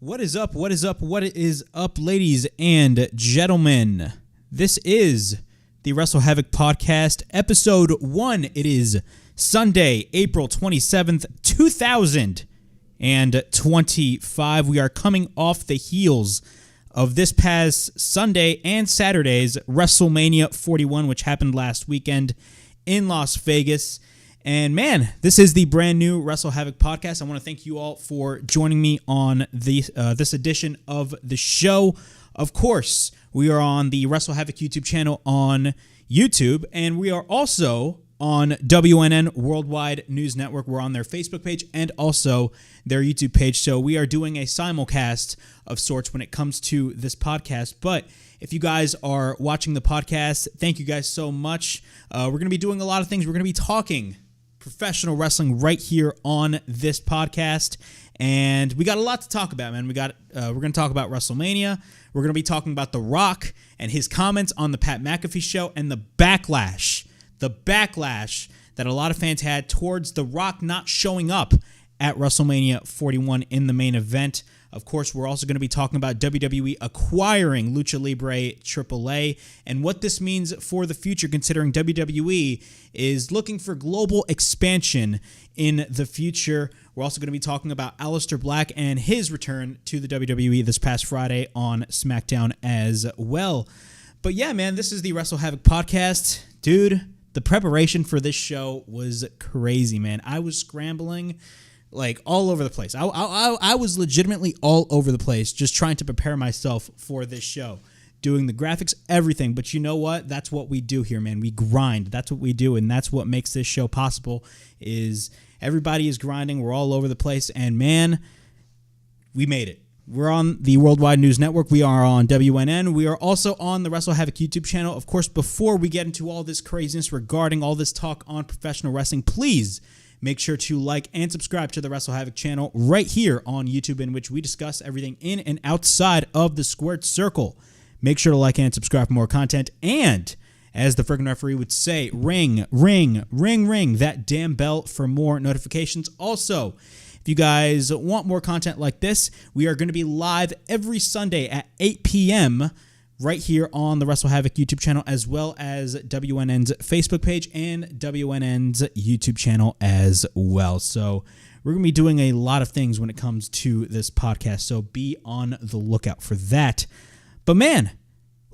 What is up? What is up? What is up, ladies and gentlemen? This is the WrestleHavoc Podcast, Episode 1. It is Sunday, April 27th, 2025. We are coming off the heels of this past Sunday and Saturday's WrestleMania 41, which happened last weekend in Las Vegas. And man, this is the brand new WrestleHavoc Podcast. I want to thank you all for joining me on this edition of the show. Of course, we are on the WrestleHavoc YouTube channel on YouTube, and we are also on WNN Worldwide News Network. We're on their Facebook page and also their YouTube page. So we are doing a simulcast of sorts when it comes to this podcast. But if you guys are watching the podcast, thank you guys so much. We're going to be doing a lot of things. We're going to be talking professional wrestling right here on this podcast, and we got a lot to talk about, man. We're going to talk about WrestleMania. We're going to be talking about The Rock and his comments on the Pat McAfee Show and the backlash that a lot of fans had towards The Rock not showing up at WrestleMania 41 in the main event. Of course, we're also going to be talking about WWE acquiring Lucha Libre AAA and what this means for the future, considering WWE is looking for global expansion in the future. We're also going to be talking about Aleister Black and his return to the WWE this past Friday on SmackDown as well. But yeah, man, this is the WrestleHavoc Podcast. Dude, the preparation for this show was crazy, man. I was scrambling like all over the place. I was legitimately all over the place just trying to prepare myself for this show, doing the graphics, everything. But you know what? That's what we do here, man. We grind. That's what we do, and that's what makes this show possible is everybody is grinding. We're all over the place, and man, we made it. We're on the Worldwide News Network. We are on WNN. We are also on the WrestleHavoc YouTube channel. Of course, before we get into all this craziness regarding all this talk on professional wrestling, please make sure to like and subscribe to the WrestleHavoc channel right here on YouTube, in which we discuss everything in and outside of the squared circle. Make sure to like and subscribe for more content. And as the friggin' referee would say, ring, ring, ring, ring that damn bell for more notifications. Also, if you guys want more content like this, we are going to be live every Sunday at 8 p.m. right here on the WrestleHavoc YouTube channel, as well as WNN's Facebook page and WNN's YouTube channel as well. So we're going to be doing a lot of things when it comes to this podcast, so be on the lookout for that. But man,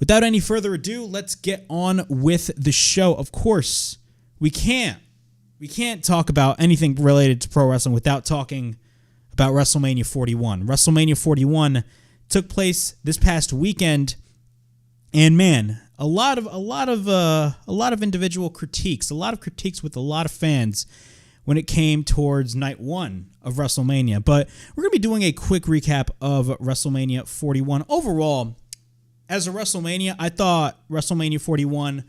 without any further ado, let's get on with the show. Of course, we can't talk about anything related to pro wrestling without talking about WrestleMania 41. WrestleMania 41 took place this past weekend. And man, a lot of individual critiques, with a lot of fans when it came towards night one of WrestleMania. But we're going to be doing a quick recap of WrestleMania 41. Overall, as a WrestleMania, I thought WrestleMania 41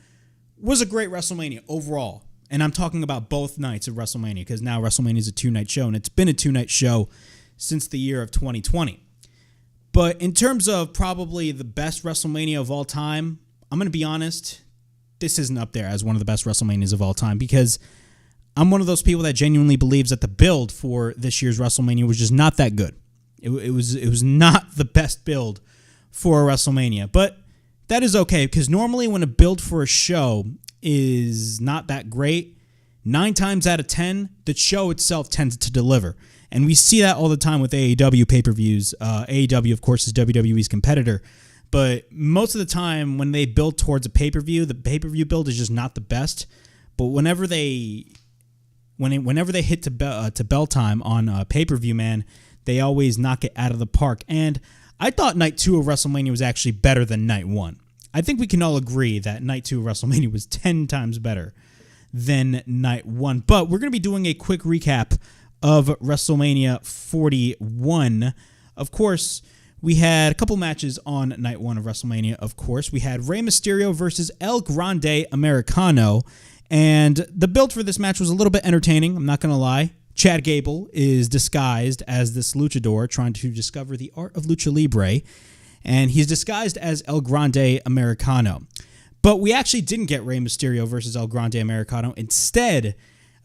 was a great WrestleMania overall. And I'm talking about both nights of WrestleMania, because now WrestleMania is a two-night show, and it's been a two-night show since the year of 2020. But in terms of probably the best WrestleMania of all time, I'm going to be honest, this isn't up there as one of the best WrestleManias of all time, because I'm one of those people that genuinely believes that the build for this year's WrestleMania was just not that good. It was not the best build for a WrestleMania. But that is okay, because normally when a build for a show is not that great, 9 times out of 10, the show itself tends to deliver. And we see that all the time with AEW pay-per-views. AEW, of course, is WWE's competitor. But most of the time, when they build towards a pay-per-view, the pay-per-view build is just not the best. But whenever they hit to bell time on pay-per-view, man, they always knock it out of the park. And I thought Night 2 of WrestleMania was actually better than Night 1. I think we can all agree that Night 2 of WrestleMania was 10 times better than Night 1. But we're going to be doing a quick recap of WrestleMania 41. Of course, we had a couple matches on Night 1 of WrestleMania, of course. We had Rey Mysterio versus El Grande Americano, and the build for this match was a little bit entertaining, I'm not going to lie. Chad Gable is disguised as this luchador trying to discover the art of lucha libre, and he's disguised as El Grande Americano. But we actually didn't get Rey Mysterio versus El Grande Americano. Instead,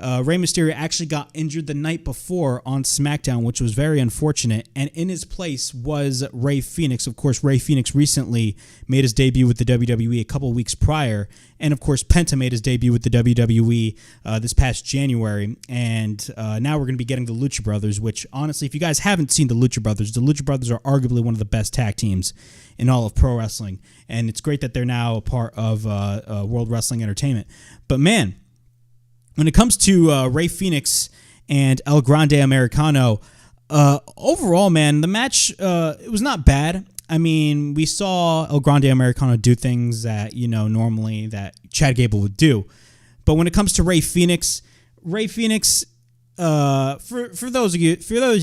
Rey Mysterio actually got injured the night before on SmackDown, which was very unfortunate. And in his place was Rey Fenix. Of course, Rey Fenix recently made his debut with the WWE a couple weeks prior. And of course, Penta made his debut with the WWE this past January. And now we're going to be getting the Lucha Brothers, which honestly, if you guys haven't seen the Lucha Brothers are arguably one of the best tag teams in all of pro wrestling. And it's great that they're now a part of World Wrestling Entertainment. But man, when it comes to Rey Fenix and El Grande Americano, overall, man, the match, it was not bad. I mean, we saw El Grande Americano do things that, normally that Chad Gable would do. But when it comes to Rey Fenix, for those of you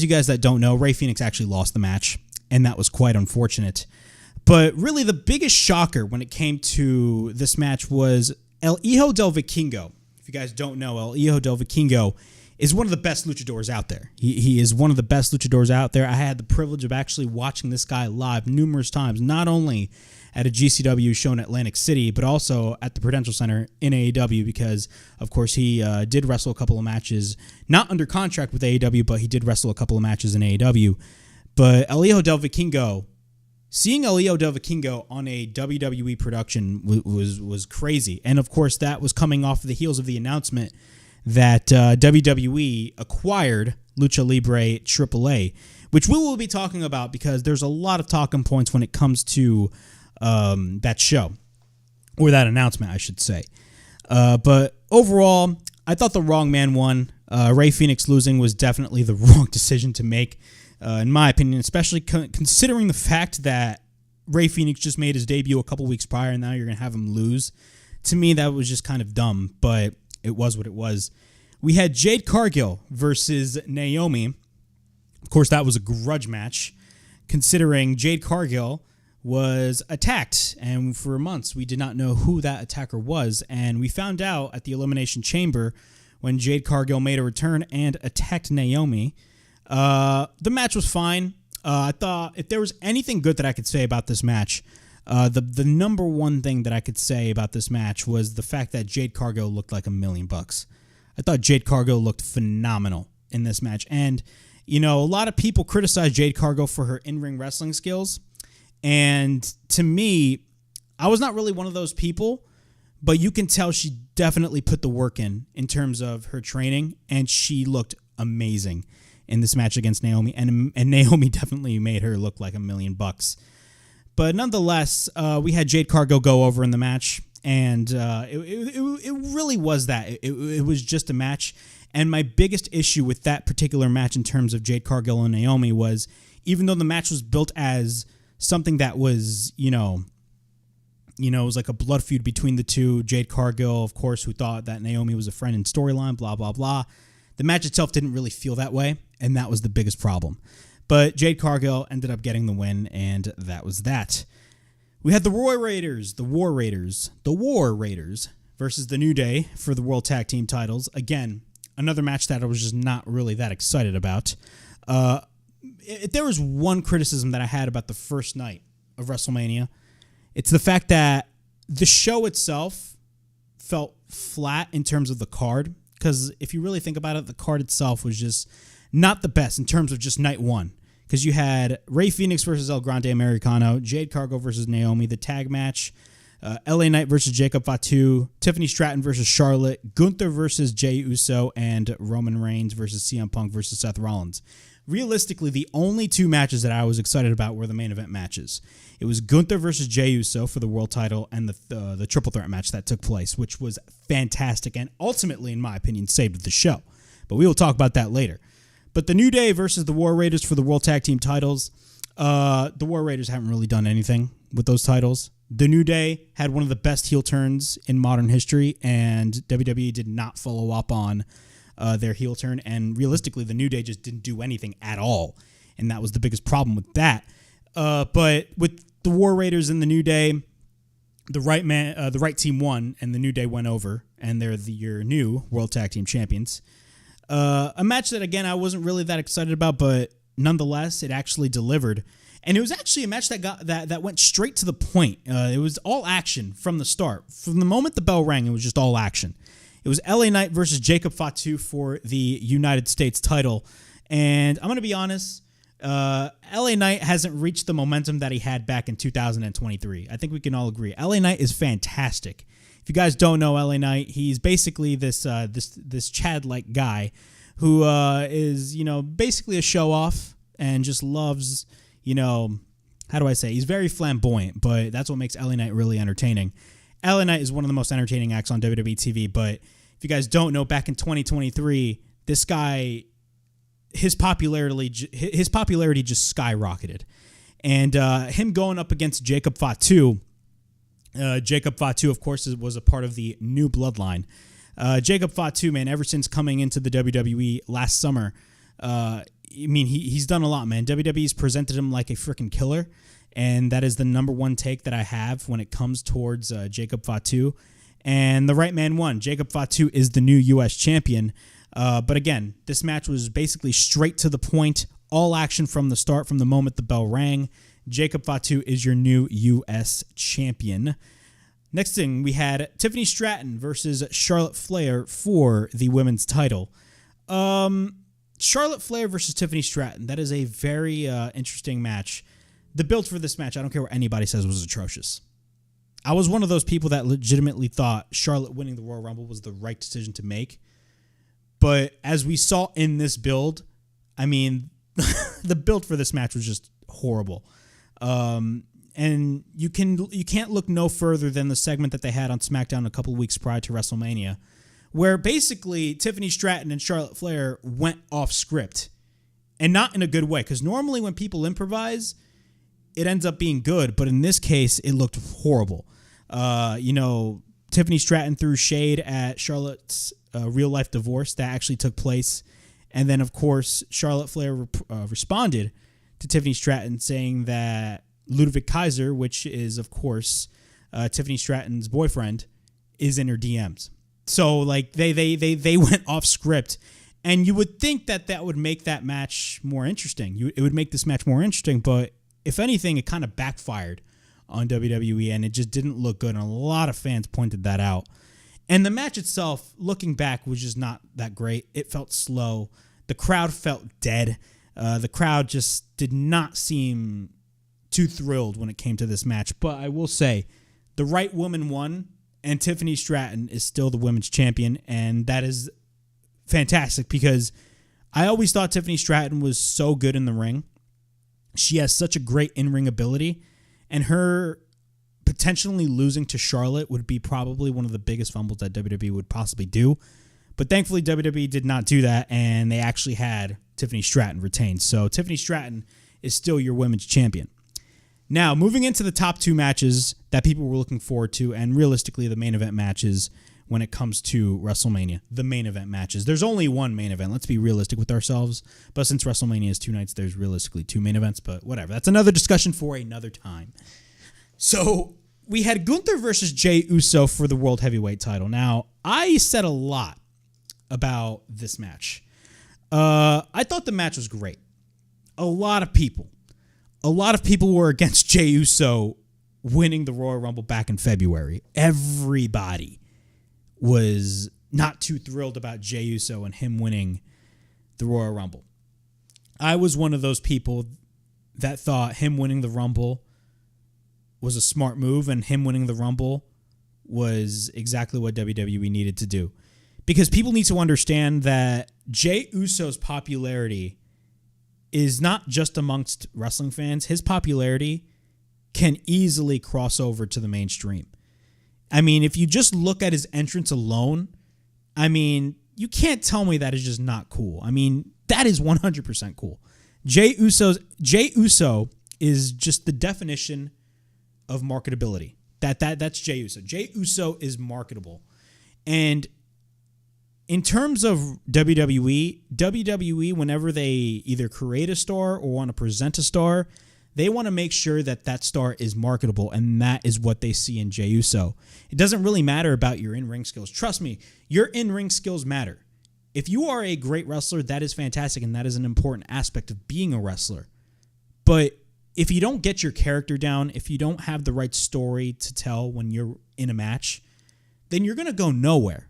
guys that don't know, Rey Fenix actually lost the match, and that was quite unfortunate. But really, the biggest shocker when it came to this match was El Hijo del Vikingo. If you guys don't know, El Hijo del Vikingo is one of the best luchadors out there. He is one of the best luchadors out there. I had the privilege of actually watching this guy live numerous times, not only at a GCW show in Atlantic City, but also at the Prudential Center in AEW because, of course, he did wrestle a couple of matches, not under contract with AEW, but he did wrestle a couple of matches in AEW. But El Hijo del Vikingo, seeing El Hijo del Vikingo on a WWE production was crazy. And, of course, that was coming off of the heels of the announcement that WWE acquired Lucha Libre AAA, which we will be talking about because there's a lot of talking points when it comes to that show, or that announcement, I should say. But overall, I thought the wrong man won. Rey Fenix losing was definitely the wrong decision to make. In my opinion, especially considering the fact that Rey Fenix just made his debut a couple weeks prior and now you're going to have him lose. To me, that was just kind of dumb, but it was what it was. We had Jade Cargill versus Naomi. Of course, that was a grudge match, considering Jade Cargill was attacked, and for months we did not know who that attacker was, and we found out at the Elimination Chamber when Jade Cargill made a return and attacked Naomi. The match was fine. I thought if there was anything good that I could say about this match, the number one thing that I could say about this match was the fact that Jade Cargill looked like $1 million. I thought Jade Cargill looked phenomenal in this match. And, a lot of people criticize Jade Cargill for her in-ring wrestling skills. And to me, I was not really one of those people, but you can tell she definitely put the work in terms of her training, and she looked amazing in this match against Naomi, and Naomi definitely made her look like $1 million. But nonetheless, we had Jade Cargill go over in the match, and it really was that. It was just a match, and my biggest issue with that particular match in terms of Jade Cargill and Naomi was, even though the match was built as something that was, it was like a blood feud between the two, Jade Cargill, of course, who thought that Naomi was a friend in storyline, blah, blah, blah. The match itself didn't really feel that way, and that was the biggest problem. But Jade Cargill ended up getting the win, and that was that. We had the War Raiders versus the New Day for the World Tag Team titles. Again, another match that I was just not really that excited about. If there was one criticism that I had about the first night of WrestleMania, it's the fact that the show itself felt flat in terms of the card. Because if you really think about it, the card itself was just not the best in terms of just night one. Because you had Rey Fenix versus El Grande Americano, Jade Cargill versus Naomi, the tag match, LA Knight versus Jacob Fatu, Tiffany Stratton versus Charlotte, Gunther versus Jey Uso, and Roman Reigns versus CM Punk versus Seth Rollins. Realistically, the only two matches that I was excited about were the main event matches. It was Gunther versus Jey Uso for the world title and the triple threat match that took place, which was fantastic and ultimately, in my opinion, saved the show. But we will talk about that later. But the New Day versus the War Raiders for the World Tag Team titles, the War Raiders haven't really done anything with those titles. The New Day had one of the best heel turns in modern history, and WWE did not follow up on their heel turn. And realistically, the New Day just didn't do anything at all, and that was the biggest problem with that. But with the War Raiders and the New Day, the right team won, and the New Day went over, and they're your new World Tag Team Champions. A match that, again, I wasn't really that excited about, but nonetheless, it actually delivered. And it was actually a match that went straight to the point. It was all action from the start. From the moment the bell rang, it was just all action. It was LA Knight versus Jacob Fatu for the United States title. And I'm going to be honest, LA Knight hasn't reached the momentum that he had back in 2023. I think we can all agree. LA Knight is fantastic. If you guys don't know LA Knight, he's basically this Chad-like guy who is, basically a show-off and just loves, how do I say? He's very flamboyant, but that's what makes LA Knight really entertaining. LA Knight is one of the most entertaining acts on WWE TV, but if you guys don't know, back in 2023, this guy, his popularity just skyrocketed. And him going up against Jacob Fatu, of course, was a part of the New Bloodline. Jacob Fatu, man, ever since coming into the WWE last summer, he's done a lot, man. WWE's presented him like a freaking killer, and that is the number one take that I have when it comes towards Jacob Fatu. And the right man won. Jacob Fatu is the new U.S. champion. But again, this match was basically straight to the point, all action from the start, from the moment the bell rang. Jacob Fatu is your new U.S. champion. Next thing, we had Tiffany Stratton versus Charlotte Flair for the women's title. Charlotte Flair versus Tiffany Stratton. That is a very interesting match. The build for this match, I don't care what anybody says, was atrocious. I was one of those people that legitimately thought Charlotte winning the Royal Rumble was the right decision to make. But as we saw in this build, the build for this match was just horrible. And you can't look no further than the segment that they had on SmackDown a couple of weeks prior to WrestleMania, where basically Tiffany Stratton and Charlotte Flair went off script, and not in a good way. Because normally when people improvise, it ends up being good, but in this case, it looked horrible. Tiffany Stratton threw shade at Charlotte's real life divorce that actually took place, and then of course Charlotte Flair responded to Tiffany Stratton saying that Ludwig Kaiser, which is of course Tiffany Stratton's boyfriend, is in her DMs. So like they went off script, and you would think that would make that match more interesting. It would make this match more interesting, but if anything, it kind of backfired on WWE, and it just didn't look good, and a lot of fans pointed that out. And the match itself, looking back, was just not that great. It felt slow. The crowd felt dead. The crowd just did not seem too thrilled when it came to this match. But I will say, the right woman won, and Tiffany Stratton is still the women's champion, and that is fantastic because I always thought Tiffany Stratton was so good in the ring. She has such a great in-ring ability, and her potentially losing to Charlotte would be probably one of the biggest fumbles that WWE would possibly do. But thankfully, WWE did not do that, and they actually had Tiffany Stratton retained. So Tiffany Stratton is still your women's champion. Now, moving into the top two matches that people were looking forward to, and realistically the main event matches when it comes to WrestleMania, the main event matches. There's only one main event. Let's be realistic with ourselves. But since WrestleMania is 2 nights, there's realistically 2 main events. But whatever. That's another discussion for another time. So we had Gunther versus Jey Uso for the World Heavyweight title. Now, I said a lot about this match. I thought the match was great. A lot of people were against Jey Uso winning the Royal Rumble back in February. Everybody was not too thrilled about Jey Uso and him winning the Royal Rumble. I was one of those people that thought him winning the Rumble was a smart move, and him winning the Rumble was exactly what WWE needed to do. Because people need to understand that Jey Uso's popularity is not just amongst wrestling fans. His popularity can easily cross over to the mainstream. I mean, if you just look at his entrance alone, you can't tell me that is just not cool. That is 100% cool. Jey Uso is just the definition of marketability. That's Jey Uso. Jey Uso is marketable. And in terms of WWE, whenever they either create a star or want to present a star, they want to make sure that star is marketable, and that is what they see in Jey Uso. It doesn't really matter about your in-ring skills. Trust me, your in-ring skills matter. If you are a great wrestler, that is fantastic, and that is an important aspect of being a wrestler. But if you don't get your character down, if you don't have the right story to tell when you're in a match, then you're going to go nowhere.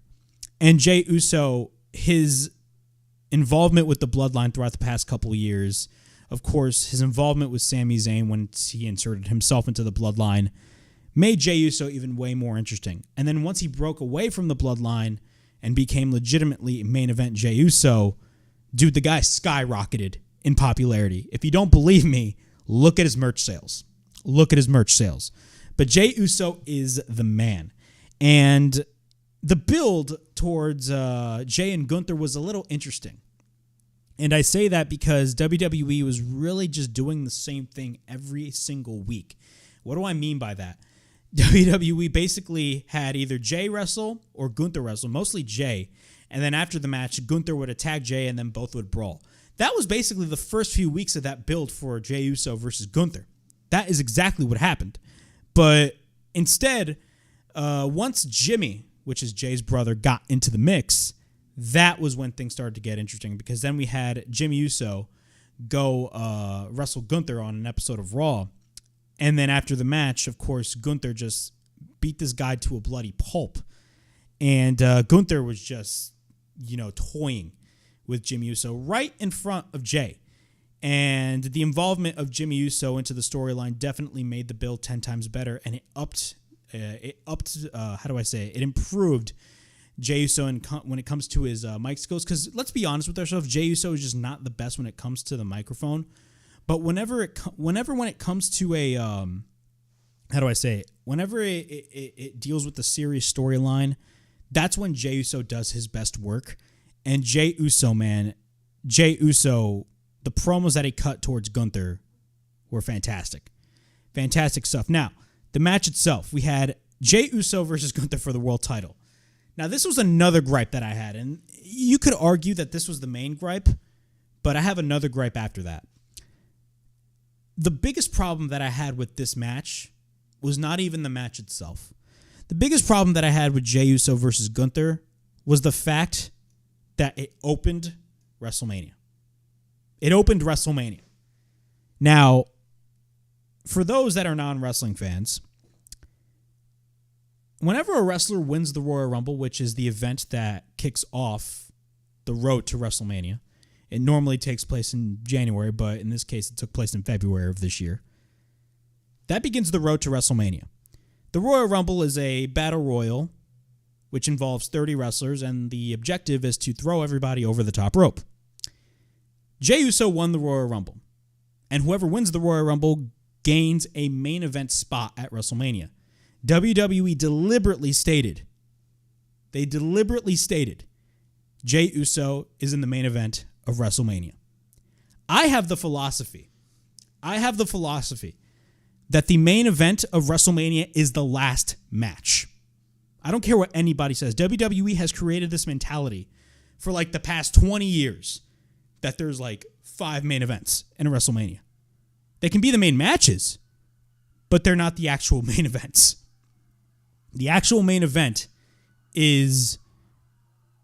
And Jey Uso, his involvement with the Bloodline throughout the past couple of years, of course, his involvement with Sami Zayn when he inserted himself into the Bloodline, made Jey Uso even way more interesting. And then once he broke away from the Bloodline and became legitimately main event Jey Uso, dude, the guy skyrocketed in popularity. If you don't believe me, look at his merch sales. Look at his merch sales. But Jey Uso is the man. And the build towards Jey and Gunther was a little interesting. And I say that because WWE was really just doing the same thing every single week. What do I mean by that? WWE basically had either Jey wrestle or Gunther wrestle, mostly Jey. And then after the match, Gunther would attack Jey and then both would brawl. That was basically the first few weeks of that build for Jey Uso versus Gunther. That is exactly what happened. But instead, once Jimmy, which is Jey's brother, got into the mix, that was when things started to get interesting, because then we had Jimmy Uso go wrestle Gunther on an episode of Raw. And then after the match, of course, Gunther just beat this guy to a bloody pulp. And Gunther was just, toying with Jimmy Uso right in front of Jey. And the involvement of Jimmy Uso into the storyline definitely made the build 10 times better, and it improved Jey Uso when it comes to his mic skills. Because let's be honest with ourselves, Jey Uso is just not the best when it comes to the microphone. But whenever it comes to whenever it deals with the serious storyline, that's when Jey Uso does his best work. And Jey Uso, the promos that he cut towards Gunther were fantastic. Fantastic stuff. Now, the match itself, we had Jey Uso versus Gunther for the world title. Now, this was another gripe that I had, and you could argue that this was the main gripe, but I have another gripe after that. The biggest problem that I had with this match was not even the match itself. The biggest problem that I had with Jey Uso versus Gunther was the fact that it opened WrestleMania. It opened WrestleMania. Now, for those that are non-wrestling fans, whenever a wrestler wins the Royal Rumble, which is the event that kicks off the road to WrestleMania, it normally takes place in January, but in this case, it took place in February of this year. That begins the road to WrestleMania. The Royal Rumble is a battle royal, which involves 30 wrestlers, and the objective is to throw everybody over the top rope. Jey Uso won the Royal Rumble, and whoever wins the Royal Rumble gains a main event spot at WrestleMania. WWE deliberately stated, Jey Uso is in the main event of WrestleMania. I have the philosophy that the main event of WrestleMania is the last match. I don't care what anybody says. WWE has created this mentality for like the past 20 years that there's like 5 main events in a WrestleMania. They can be the main matches, but they're not the actual main events. The actual main event is,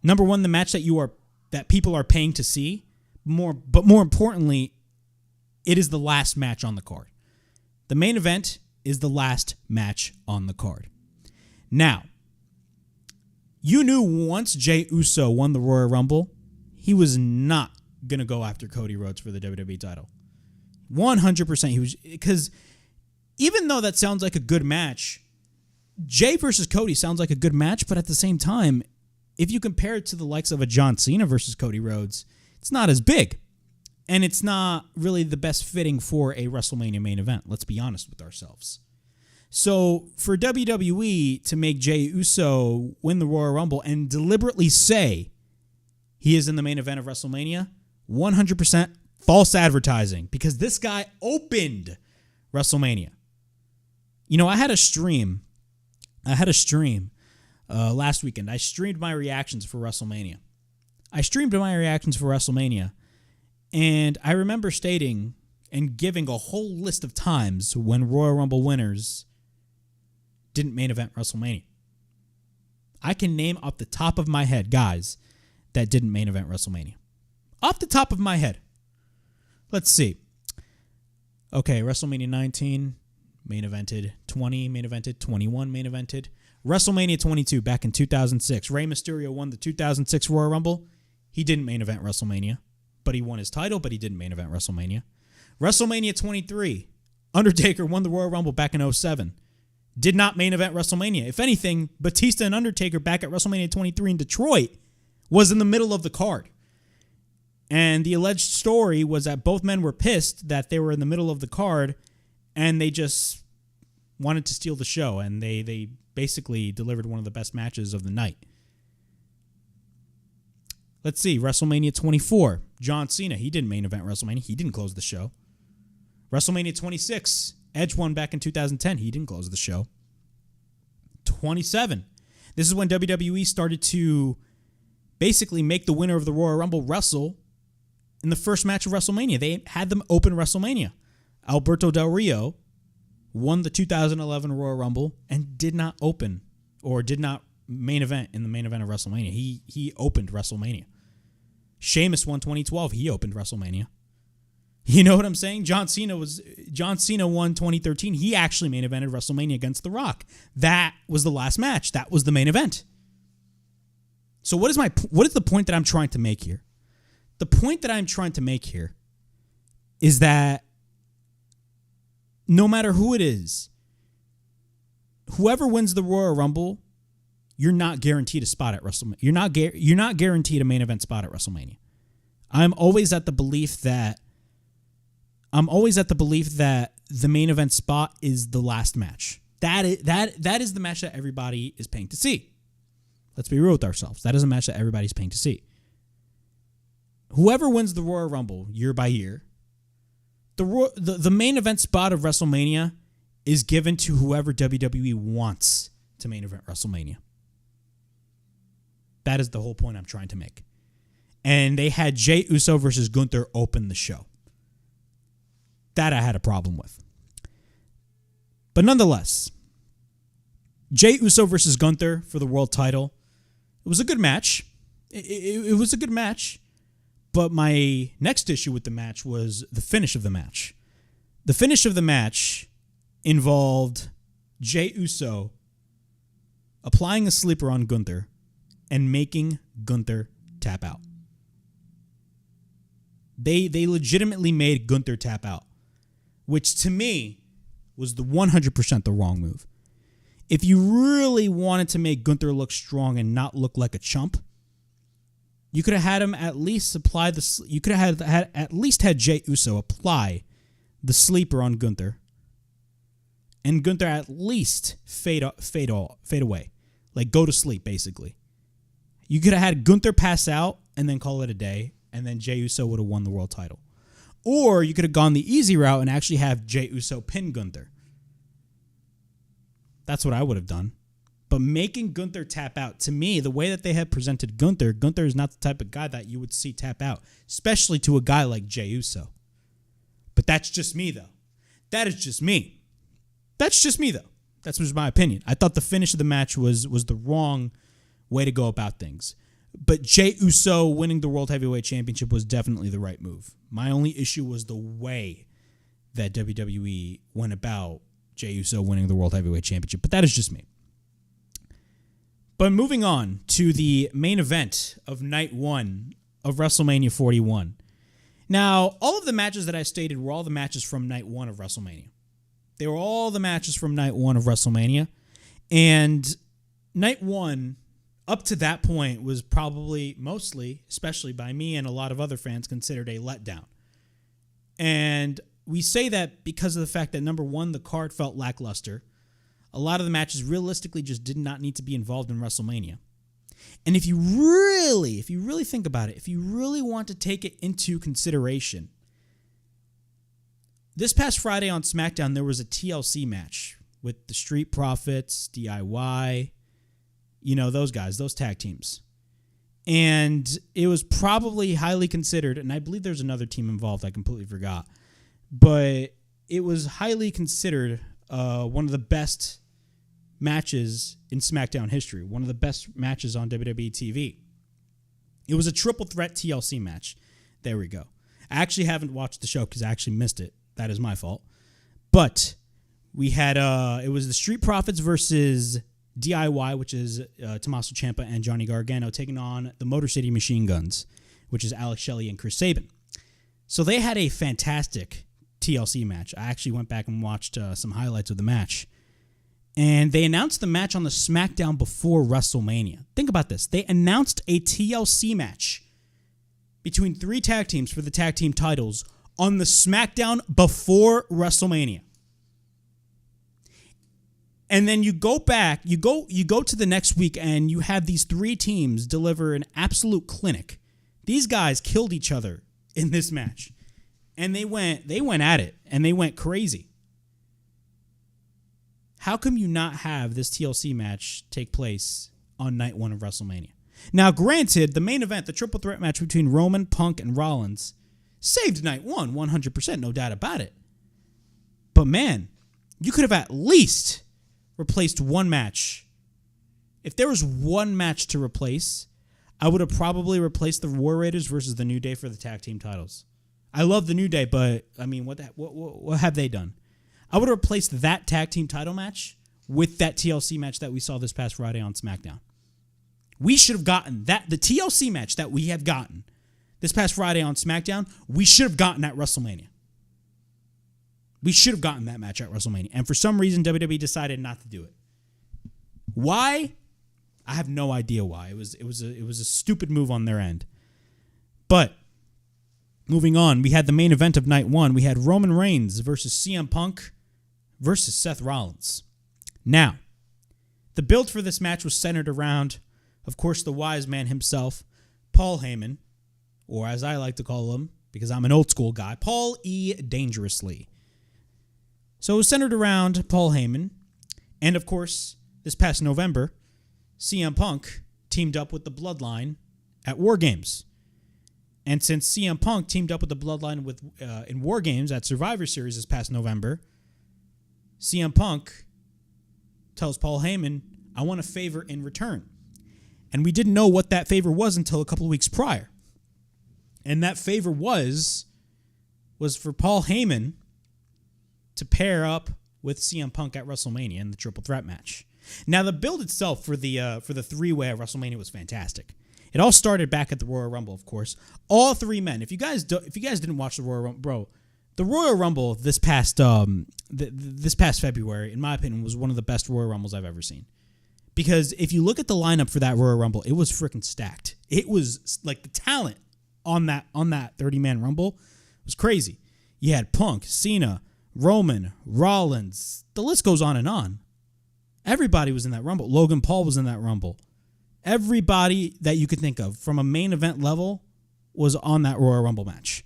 number one, the match that people are paying to see. But more importantly, it is the last match on the card. The main event is the last match on the card. Now, you knew once Jey Uso won the Royal Rumble, he was not going to go after Cody Rhodes for the WWE title. 100% he was, because even though that sounds like a good match, Jey versus Cody sounds like a good match, but at the same time, if you compare it to the likes of a John Cena versus Cody Rhodes, it's not as big. And it's not really the best fitting for a WrestleMania main event. Let's be honest with ourselves. So for WWE to make Jey Uso win the Royal Rumble and deliberately say he is in the main event of WrestleMania, 100% false advertising, because this guy opened WrestleMania. I had a stream last weekend. I streamed my reactions for WrestleMania. And I remember stating and giving a whole list of times when Royal Rumble winners didn't main event WrestleMania. I can name off the top of my head guys that didn't main event WrestleMania. Off the top of my head. Let's see. Okay, WrestleMania 19 main evented, 20 main evented, 21 main evented. WrestleMania 22 back in 2006. Rey Mysterio won the 2006 Royal Rumble. He didn't main event WrestleMania, but he won his title, but he didn't main event WrestleMania. WrestleMania 23. Undertaker won the Royal Rumble back in 07. Did not main event WrestleMania. If anything, Batista and Undertaker back at WrestleMania 23 in Detroit was in the middle of the card. And the alleged story was that both men were pissed that they were in the middle of the card and they just wanted to steal the show. And they basically delivered one of the best matches of the night. Let's see. WrestleMania 24. John Cena. He didn't main event WrestleMania. He didn't close the show. WrestleMania 26. Edge won back in 2010. He didn't close the show. 27. This is when WWE started to basically make the winner of the Royal Rumble wrestle in the first match of WrestleMania. They had them open WrestleMania. Alberto Del Rio won the 2011 Royal Rumble and did not open or did not main event in the main event of WrestleMania. He opened WrestleMania. Sheamus won 2012. He opened WrestleMania. You know what I'm saying? John Cena won 2013. He actually main evented WrestleMania against The Rock. That was the last match. That was the main event. So what is the point that I'm trying to make here? The point that I'm trying to make here is that no matter who it is, whoever wins the Royal Rumble, you're not guaranteed a spot at WrestleMania. You're not guaranteed a main event spot at WrestleMania. I'm always at the belief that the main event spot is the last match. That is the match that everybody is paying to see. Let's be real with ourselves. That is a match that everybody's paying to see. Whoever wins the Royal Rumble year by year, the main event spot of WrestleMania is given to whoever WWE wants to main event WrestleMania. That is the whole point I'm trying to make. And they had Jey Uso versus Gunther open the show. That I had a problem with. But nonetheless, Jey Uso versus Gunther for the world title. It was a good match. It was a good match. But my next issue with the match was the finish of the match. The finish of the match involved Jey Uso applying a sleeper on Gunther and making Gunther tap out. They legitimately made Gunther tap out, which to me was the 100% the wrong move. If you really wanted to make Gunther look strong and not look like a chump, you could have had him at least apply the. You could have had at least had Jey Uso apply the sleeper on Gunther, and Gunther at least fade away, like go to sleep basically. You could have had Gunther pass out and then call it a day, and then Jey Uso would have won the world title. Or you could have gone the easy route and actually have Jey Uso pin Gunther. That's what I would have done. But making Gunther tap out, to me, the way that they had presented Gunther is not the type of guy that you would see tap out, especially to a guy like Jey Uso. But that's just me, though. That is just me. That's just me, though. That's just my opinion. I thought the finish of the match was the wrong way to go about things. But Jey Uso winning the World Heavyweight Championship was definitely the right move. My only issue was the way that WWE went about Jey Uso winning the World Heavyweight Championship. But that is just me. But moving on to the main event of night one of WrestleMania 41. Now, all of the matches that I stated were all the matches from night one of WrestleMania. They were all the matches from night one of WrestleMania. And night one, up to that point, was probably mostly, especially by me and a lot of other fans, considered a letdown. And we say that because of the fact that, number one, the card felt lackluster. A lot of the matches realistically just did not need to be involved in WrestleMania. And if you really think about it, if you really want to take it into consideration, this past Friday on SmackDown, there was a TLC match with the Street Profits, DIY, those guys, those tag teams. And it was probably highly considered, and I believe there's another team involved, I completely forgot. But it was highly considered one of the best matches in SmackDown history, one of the best matches on WWE TV. It was a triple threat TLC match. There we go. I actually haven't watched the show because I actually missed it. That is my fault. But we had, it was the Street Profits versus DIY, which is Tommaso Ciampa and Johnny Gargano, taking on the Motor City Machine Guns, which is Alex Shelley and Chris Sabin. So they had a fantastic TLC match. I actually went back and watched some highlights of the match. And they announced the match on the SmackDown before WrestleMania. Think about this. They announced a TLC match between 3 tag teams for the tag team titles on the SmackDown before WrestleMania. And then you go back, you go to the next week, and you have these 3 teams deliver an absolute clinic. These guys killed each other in this match. And they went at it, and they went crazy. How come you not have this TLC match take place on night 1 of WrestleMania? Now, granted, the main event, the triple threat match between Roman, Punk, and Rollins, saved night 1, 100%, no doubt about it. But man, you could have at least replaced one match. If there was one match to replace, I would have probably replaced the War Raiders versus the New Day for the tag team titles. I love the New Day, but I mean, what have they done? I would have replaced that tag team title match with that TLC match that we saw this past Friday on SmackDown. We should have gotten that, the TLC match that we have gotten this past Friday on SmackDown, we should have gotten at WrestleMania. We should have gotten that match at WrestleMania. And for some reason, WWE decided not to do it. Why? I have no idea why. It was a stupid move on their end. But moving on, we had the main event of night 1. We had Roman Reigns versus CM Punk versus Seth Rollins. Now, the build for this match was centered around, of course, the wise man himself, Paul Heyman, or as I like to call him, because I'm an old school guy, Paul E. Dangerously. So it was centered around Paul Heyman, and of course, this past November, CM Punk teamed up with the Bloodline at War Games. And since CM Punk teamed up with the Bloodline in War Games at Survivor Series this past November, CM Punk tells Paul Heyman, I want a favor in return. And we didn't know what that favor was until a couple of weeks prior. And that favor was for Paul Heyman to pair up with CM Punk at WrestleMania in the triple threat match. Now, the build itself for the three-way at WrestleMania was fantastic. It all started back at the Royal Rumble, of course. All 3 men. If you guys didn't watch the Royal Rumble, bro, the Royal Rumble this past February, in my opinion, was one of the best Royal Rumbles I've ever seen. Because if you look at the lineup for that Royal Rumble, it was freaking stacked. It was like the talent on that 30-man Rumble was crazy. You had Punk, Cena, Roman, Rollins. The list goes on and on. Everybody was in that Rumble. Logan Paul was in that Rumble. Everybody that you could think of from a main event level was on that Royal Rumble match.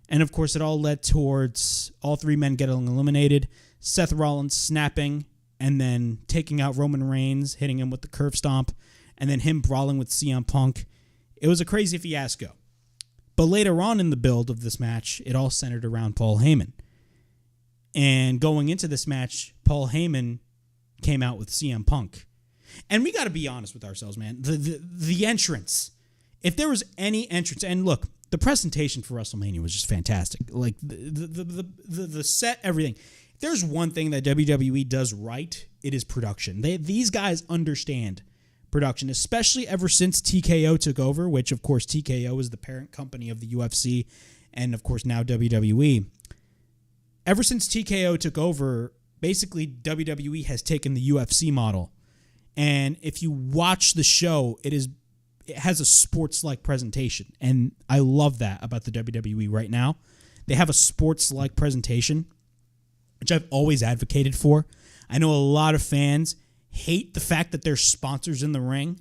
And of course, it all led towards all 3 men getting eliminated, Seth Rollins snapping and then taking out Roman Reigns, hitting him with the curve stomp, and then him brawling with CM Punk. It was a crazy fiasco. But later on in the build of this match, it all centered around Paul Heyman. And going into this match, Paul Heyman came out with CM Punk. And we got to be honest with ourselves, man. The entrance. If there was any entrance, and look, the presentation for WrestleMania was just fantastic. Like the set, everything. If there's one thing that WWE does right, it is production. These guys understand production, especially ever since TKO took over, which of course TKO is the parent company of the UFC and of course now WWE. Ever since TKO took over, basically WWE has taken the UFC model. And if you watch the show, it has a sports-like presentation. And I love that about the WWE right now. They have a sports-like presentation, which I've always advocated for. I know a lot of fans hate the fact that there's sponsors in the ring,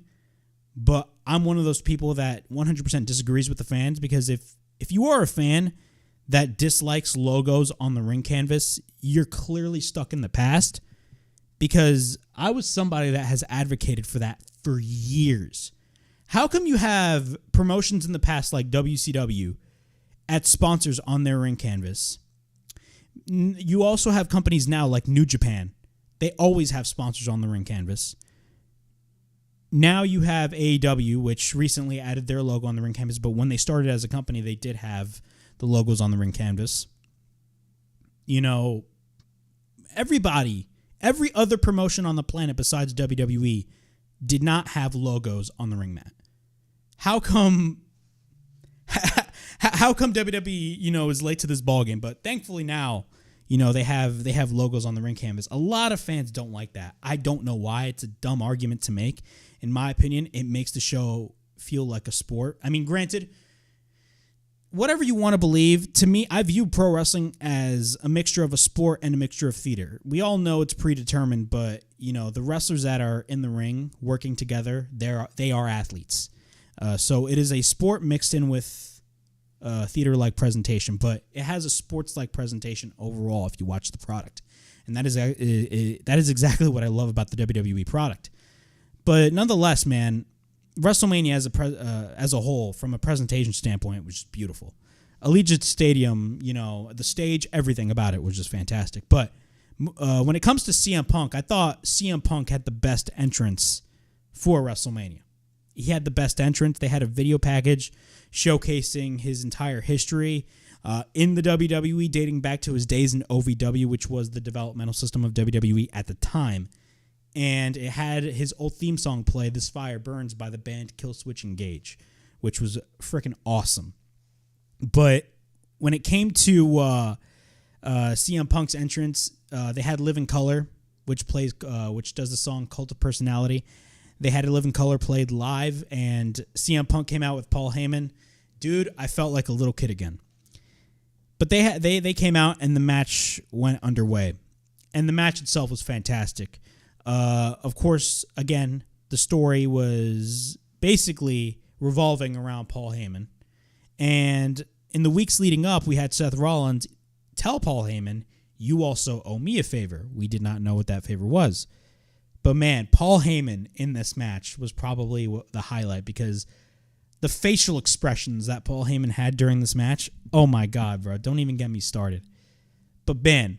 but I'm one of those people that 100% disagrees with the fans, because if you are a fan that dislikes logos on the ring canvas, you're clearly stuck in the past, because I was somebody that has advocated for that for years. How come you have promotions in the past like WCW at sponsors on their ring canvas? You also have companies now like New Japan. They always have sponsors on the ring canvas. Now you have AEW, which recently added their logo on the ring canvas, but when they started as a company, they did have the logos on the ring canvas. You know, everybody Every other promotion on the planet besides WWE did not have logos on the ring mat. How come WWE, is late to this ballgame? But thankfully now, they have logos on the ring canvas. A lot of fans don't like that. I don't know why. It's a dumb argument to make. In my opinion, it makes the show feel like a sport. I mean, granted, whatever you want to believe, to me, I view pro wrestling as a mixture of a sport and a mixture of theater. We all know it's predetermined, but, the wrestlers that are in the ring working together, they are athletes. So it is a sport mixed in with theater-like presentation, but it has a sports-like presentation overall if you watch the product. And that is exactly what I love about the WWE product. But nonetheless, man, WrestleMania as a whole, from a presentation standpoint, was just beautiful. Allegiant Stadium, the stage, everything about it was just fantastic. But when it comes to CM Punk, I thought CM Punk had the best entrance for WrestleMania. He had the best entrance. They had a video package showcasing his entire history in the WWE, dating back to his days in OVW, which was the developmental system of WWE at the time. And it had his old theme song play, This Fire Burns, by the band Killswitch Engage, which was freaking awesome. But when it came to CM Punk's entrance, they had Live in Color, which does the song Cult of Personality. They had Live in Color played live, and CM Punk came out with Paul Heyman. Dude, I felt like a little kid again. But they came out, and the match went underway. And the match itself was fantastic. Of course, again, the story was basically revolving around Paul Heyman. And in the weeks leading up, we had Seth Rollins tell Paul Heyman, you also owe me a favor. We did not know what that favor was. But man, Paul Heyman in this match was probably the highlight, because the facial expressions that Paul Heyman had during this match, oh my God, bro, don't even get me started. But man,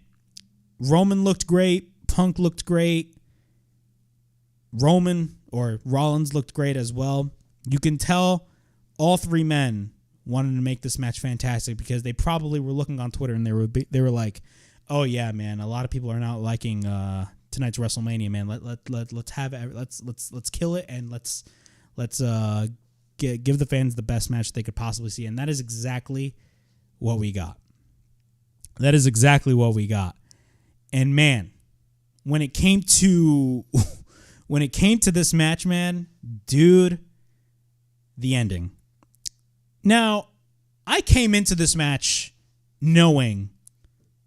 Roman looked great. Punk looked great. Rollins looked great as well. You can tell all three men wanted to make this match fantastic, because they probably were looking on Twitter and they were like, "Oh yeah, man, a lot of people are not liking tonight's WrestleMania, man. Let's have it. Let's kill it, and let's give the fans the best match they could possibly see." And that is exactly what we got. And man, when it came to this match, man, dude, the ending. Now, I came into this match knowing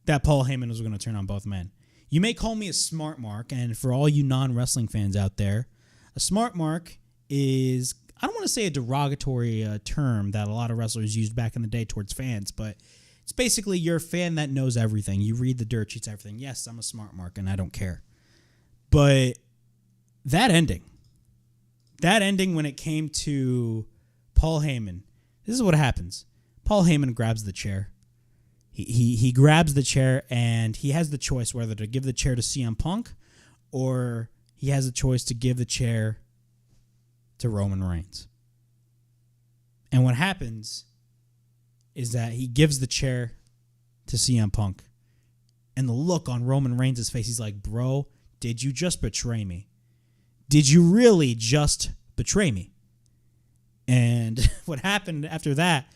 that Paul Heyman was going to turn on both men. You may call me a smart mark, and for all you non-wrestling fans out there, a smart mark is, I don't want to say a derogatory term that a lot of wrestlers used back in the day towards fans, but it's basically you're a fan that knows everything. You read the dirt sheets, everything. Yes, I'm a smart mark, and I don't care. But that ending when it came to Paul Heyman, this is what happens. Paul Heyman grabs the chair. He grabs the chair, and he has the choice whether to give the chair to CM Punk, or he has a choice to give the chair to Roman Reigns. And what happens is that he gives the chair to CM Punk. And the look on Roman Reigns' face, he's like, bro, did you just betray me? Did you really just betray me? And what happened after that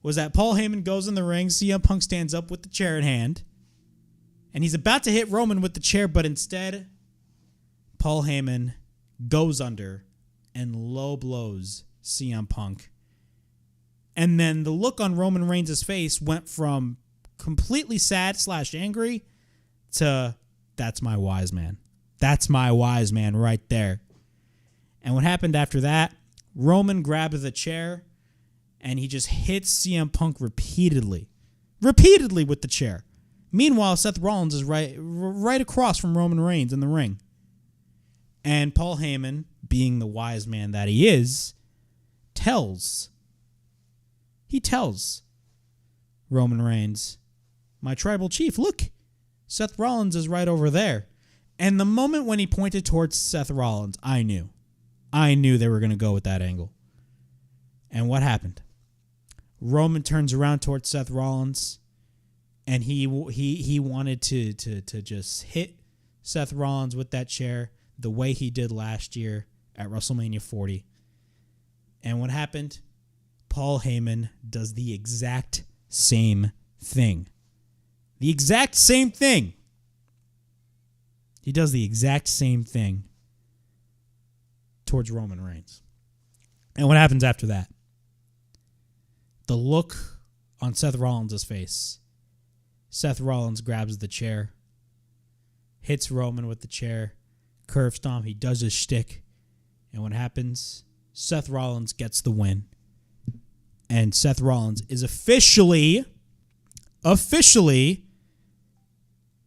was that Paul Heyman goes in the ring, CM Punk stands up with the chair in hand, and he's about to hit Roman with the chair, but instead, Paul Heyman goes under and low blows CM Punk. And then the look on Roman Reigns' face went from completely sad/angry to, that's my wise man. That's my wise man right there. And what happened after that, Roman grabbed the chair, and he just hits CM Punk repeatedly with the chair. Meanwhile, Seth Rollins is right across from Roman Reigns in the ring. And Paul Heyman, being the wise man that he is, tells Roman Reigns, my tribal chief, look, Seth Rollins is right over there. And the moment when he pointed towards Seth Rollins, I knew they were going to go with that angle. And what happened? Roman turns around towards Seth Rollins, and he wanted to just hit Seth Rollins with that chair the way he did last year at WrestleMania 40. And what happened? Paul Heyman does the exact same thing. The exact same thing. He does the exact same thing towards Roman Reigns. And what happens after that? The look on Seth Rollins' face. Seth Rollins grabs the chair, hits Roman with the chair, curve stomp. He does his shtick. And what happens? Seth Rollins gets the win. And Seth Rollins is officially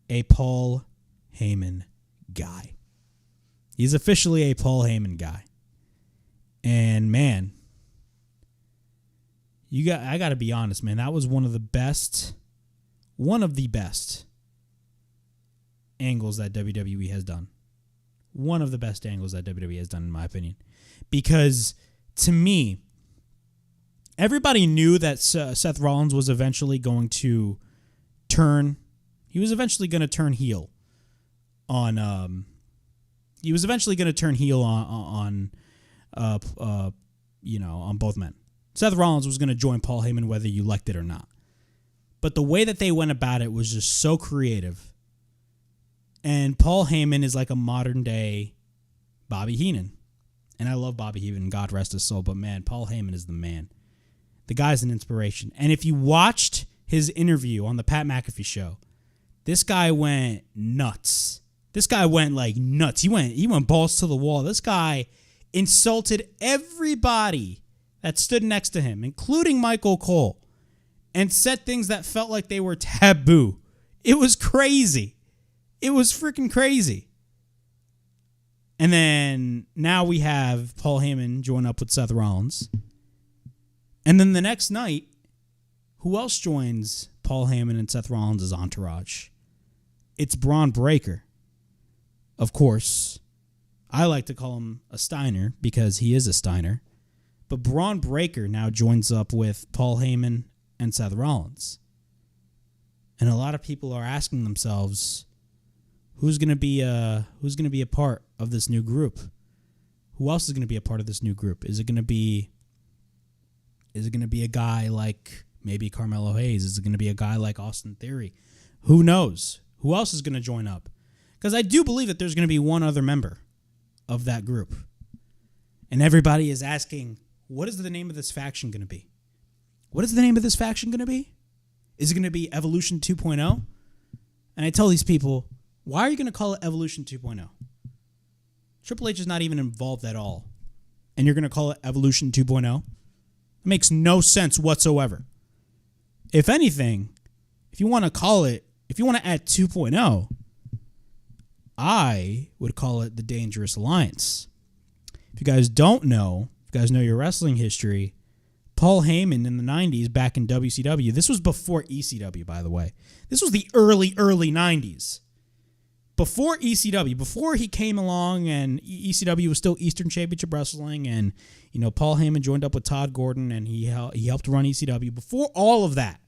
a Paul Heyman guy. He's officially a Paul Heyman guy. And man, I got to be honest, man. That was one of the best angles that WWE has done. One of the best angles that WWE has done, in my opinion. Because to me, everybody knew that Seth Rollins was eventually going to turn. He was eventually going to turn heel on. He was eventually going to turn heel on both men. Seth Rollins was going to join Paul Heyman whether you liked it or not. But the way that they went about it was just so creative. And Paul Heyman is like a modern day Bobby Heenan. And I love Bobby Heenan, God rest his soul, but man, Paul Heyman is the man. The guy's an inspiration. And if you watched his interview on the Pat McAfee Show, this guy went nuts. This guy went like nuts. He went balls to the wall. This guy insulted everybody that stood next to him, including Michael Cole, and said things that felt like they were taboo. It was crazy. It was freaking crazy. And then now we have Paul Heyman join up with Seth Rollins. And then the next night, who else joins Paul Heyman and Seth Rollins' entourage? It's Braun Breaker. Of course, I like to call him a Steiner because he is a Steiner. But Braun Breaker now joins up with Paul Heyman and Seth Rollins. And a lot of people are asking themselves, who's going to be a part of this new group? Who else is going to be a part of this new group? Is it going to be a guy like maybe Carmelo Hayes? Is it going to be a guy like Austin Theory? Who knows? Who else is going to join up? Because I do believe that there's going to be one other member of that group. And everybody is asking, what is the name of this faction going to be? What is the name of this faction going to be? Is it going to be Evolution 2.0? And I tell these people, why are you going to call it Evolution 2.0? Triple H is not even involved at all. And you're going to call it Evolution 2.0? It makes no sense whatsoever. If anything, if you want to add 2.0, I would call it the Dangerous Alliance. If you guys don't know, if you guys know your wrestling history, Paul Heyman in the 90s back in WCW, this was before ECW, by the way. This was the early 90s. Before ECW, before he came along and ECW was still Eastern Championship Wrestling, and Paul Heyman joined up with Todd Gordon and he helped run ECW. Before all of that,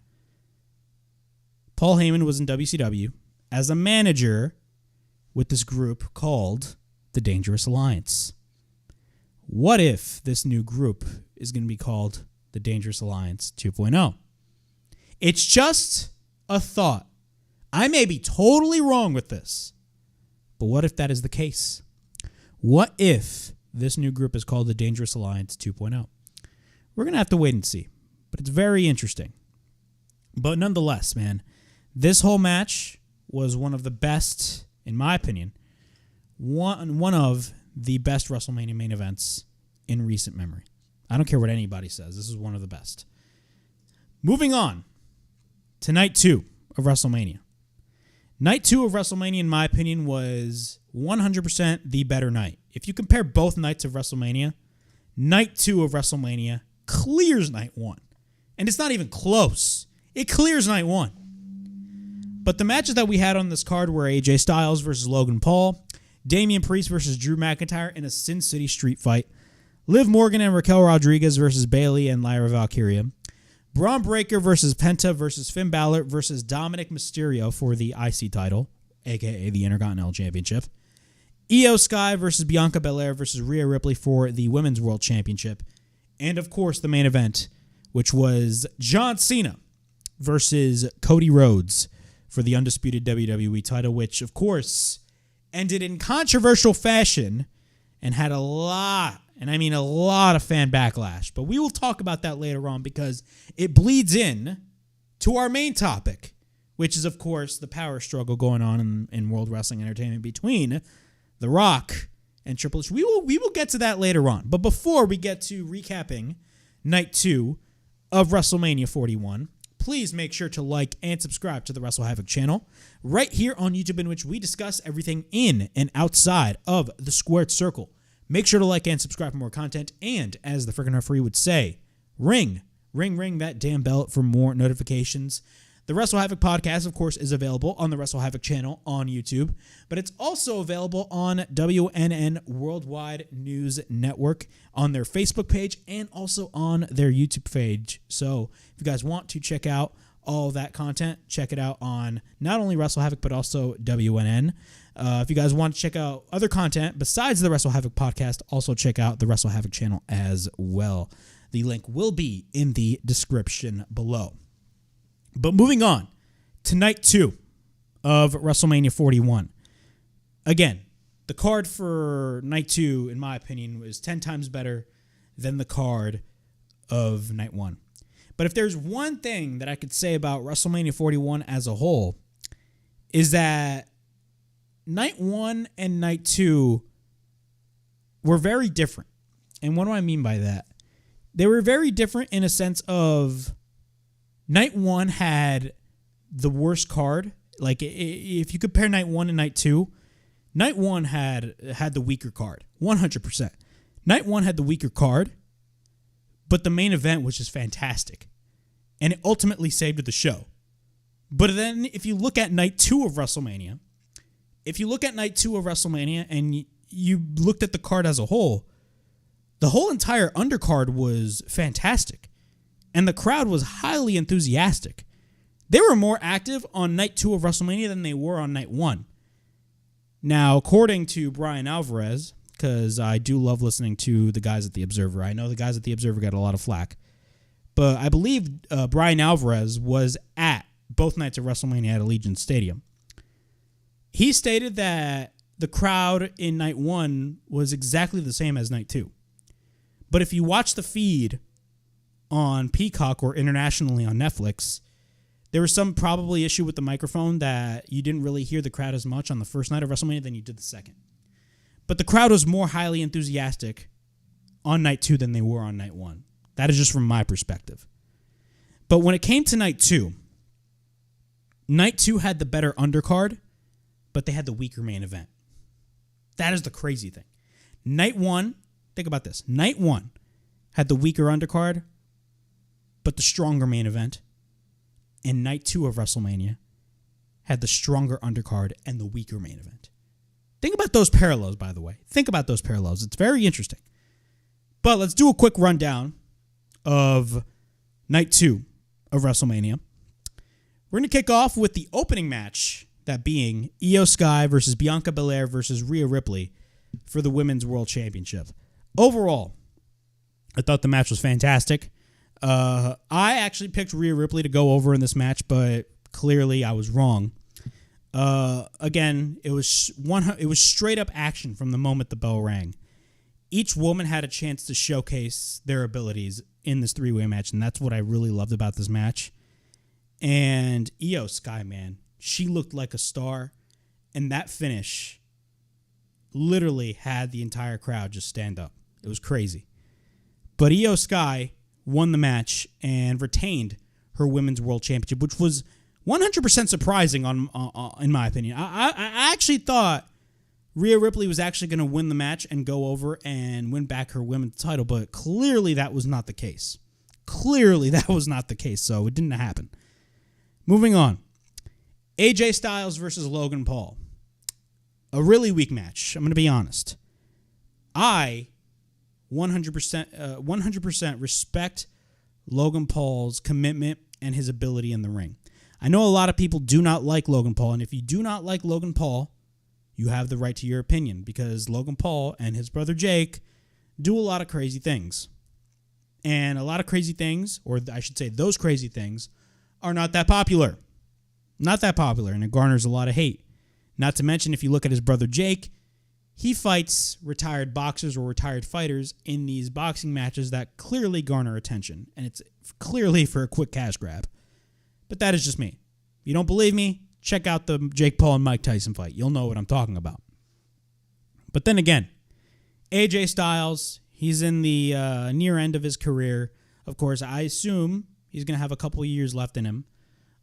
Paul Heyman was in WCW as a manager with this group called the Dangerous Alliance. What if this new group is going to be called the Dangerous Alliance 2.0? It's just a thought. I may be totally wrong with this, but what if that is the case? What if this new group is called the Dangerous Alliance 2.0? We're going to have to wait and see, but it's very interesting. But nonetheless, man, this whole match was one of the best, in my opinion, one of the best WrestleMania main events in recent memory. I don't care what anybody says. This is one of the best. Moving on to night 2 of WrestleMania. Night 2 of WrestleMania, in my opinion, was 100% the better night. If you compare both nights of WrestleMania, night 2 of WrestleMania clears night 1. And it's not even close. It clears night 1. But the matches that we had on this card were AJ Styles versus Logan Paul, Damian Priest versus Drew McIntyre in a Sin City street fight, Liv Morgan and Raquel Rodriguez versus Bayley and Lyra Valkyria, Braun Breaker versus Penta versus Finn Balor versus Dominic Mysterio for the IC title, a.k.a. the Intercontinental Championship. Io Sky versus Bianca Belair versus Rhea Ripley for the Women's World Championship. And, of course, the main event, which was John Cena versus Cody Rhodes for the undisputed WWE title, which, of course, ended in controversial fashion and had a lot, and I mean a lot of fan backlash. But we will talk about that later on because it bleeds in to our main topic, which is, of course, the power struggle going on in World Wrestling Entertainment between The Rock and Triple H. We will get to that later on. But before we get to recapping Night 2 of WrestleMania 41, please make sure to like and subscribe to the WrestleHavoc channel right here on YouTube, in which we discuss everything in and outside of the squared circle. Make sure to like and subscribe for more content. And as the freaking referee would say, ring that damn bell for more notifications. The WrestleHavoc Podcast, of course, is available on the WrestleHavoc channel on YouTube, but it's also available on WNN Worldwide News Network on their Facebook page and also on their YouTube page. So if you guys want to check out all that content, check it out on not only WrestleHavoc, but also WNN. If you guys want to check out other content besides the WrestleHavoc Podcast, also check out the WrestleHavoc channel as well. The link will be in the description below. But moving on to Night 2 of WrestleMania 41. Again, the card for Night 2, in my opinion, was 10 times better than the card of Night 1. But if there's one thing that I could say about WrestleMania 41 as a whole, is that Night 1 and Night 2 were very different. And what do I mean by that? They were very different in a sense of Night 1 had the worst card. Like, if you compare Night 1 and Night 2, Night 1 had the weaker card, 100%. Night 1 had the weaker card, but the main event was just fantastic. And it ultimately saved the show. But then, if you look at Night 2 of WrestleMania, and you looked at the card as a whole, the whole entire undercard was fantastic. And the crowd was highly enthusiastic. They were more active on Night 2 of WrestleMania than they were on Night 1. Now, according to Brian Alvarez, because I do love listening to the guys at The Observer. I know the guys at The Observer got a lot of flack. But I believe Brian Alvarez was at both nights of WrestleMania at Allegiant Stadium. He stated that the crowd in Night 1 was exactly the same as Night 2. But if you watch the feed on Peacock or internationally on Netflix, there was some probably issue with the microphone that you didn't really hear the crowd as much on the first night of WrestleMania than you did the second. But the crowd was more highly enthusiastic on Night 2 than they were on Night 1. That is just from my perspective. But when it came to Night 2 had the better undercard, but they had the weaker main event. That is the crazy thing. Night 1, think about this. Night 1 had the weaker undercard, but the stronger main event. And Night 2 of WrestleMania had the stronger undercard and the weaker main event. Think about those parallels, by the way. Think about those parallels. It's very interesting. But let's do a quick rundown of Night 2 of WrestleMania. We're going to kick off with the opening match, that being Io Sky versus Bianca Belair versus Rhea Ripley for the Women's World Championship. Overall, I thought the match was fantastic. I actually picked Rhea Ripley to go over in this match, but clearly I was wrong. Again, it was straight up action from the moment the bell rang. Each woman had a chance to showcase their abilities in this three-way match, and that's what I really loved about this match. And Io Sky, man, she looked like a star, and that finish literally had the entire crowd just stand up. It was crazy. But Io Sky won the match and retained her Women's World Championship, which was 100% surprising in my opinion. I actually thought Rhea Ripley was actually going to win the match and go over and win back her women's title, but clearly that was not the case. So it didn't happen. Moving on. AJ Styles versus Logan Paul. A really weak match, I'm going to be honest. I 100% respect Logan Paul's commitment and his ability in the ring. I know a lot of people do not like Logan Paul, and if you do not like Logan Paul, you have the right to your opinion, because Logan Paul and his brother Jake do a lot of crazy things. And a lot of crazy things, or I should say those crazy things, are not that popular. Not that popular, and it garners a lot of hate. Not to mention, if you look at his brother Jake, he fights retired boxers or retired fighters in these boxing matches that clearly garner attention, and it's clearly for a quick cash grab. But that is just me. If you don't believe me, check out the Jake Paul and Mike Tyson fight. You'll know what I'm talking about. But then again, AJ Styles, he's in the near end of his career. Of course, I assume he's going to have a couple of years left in him.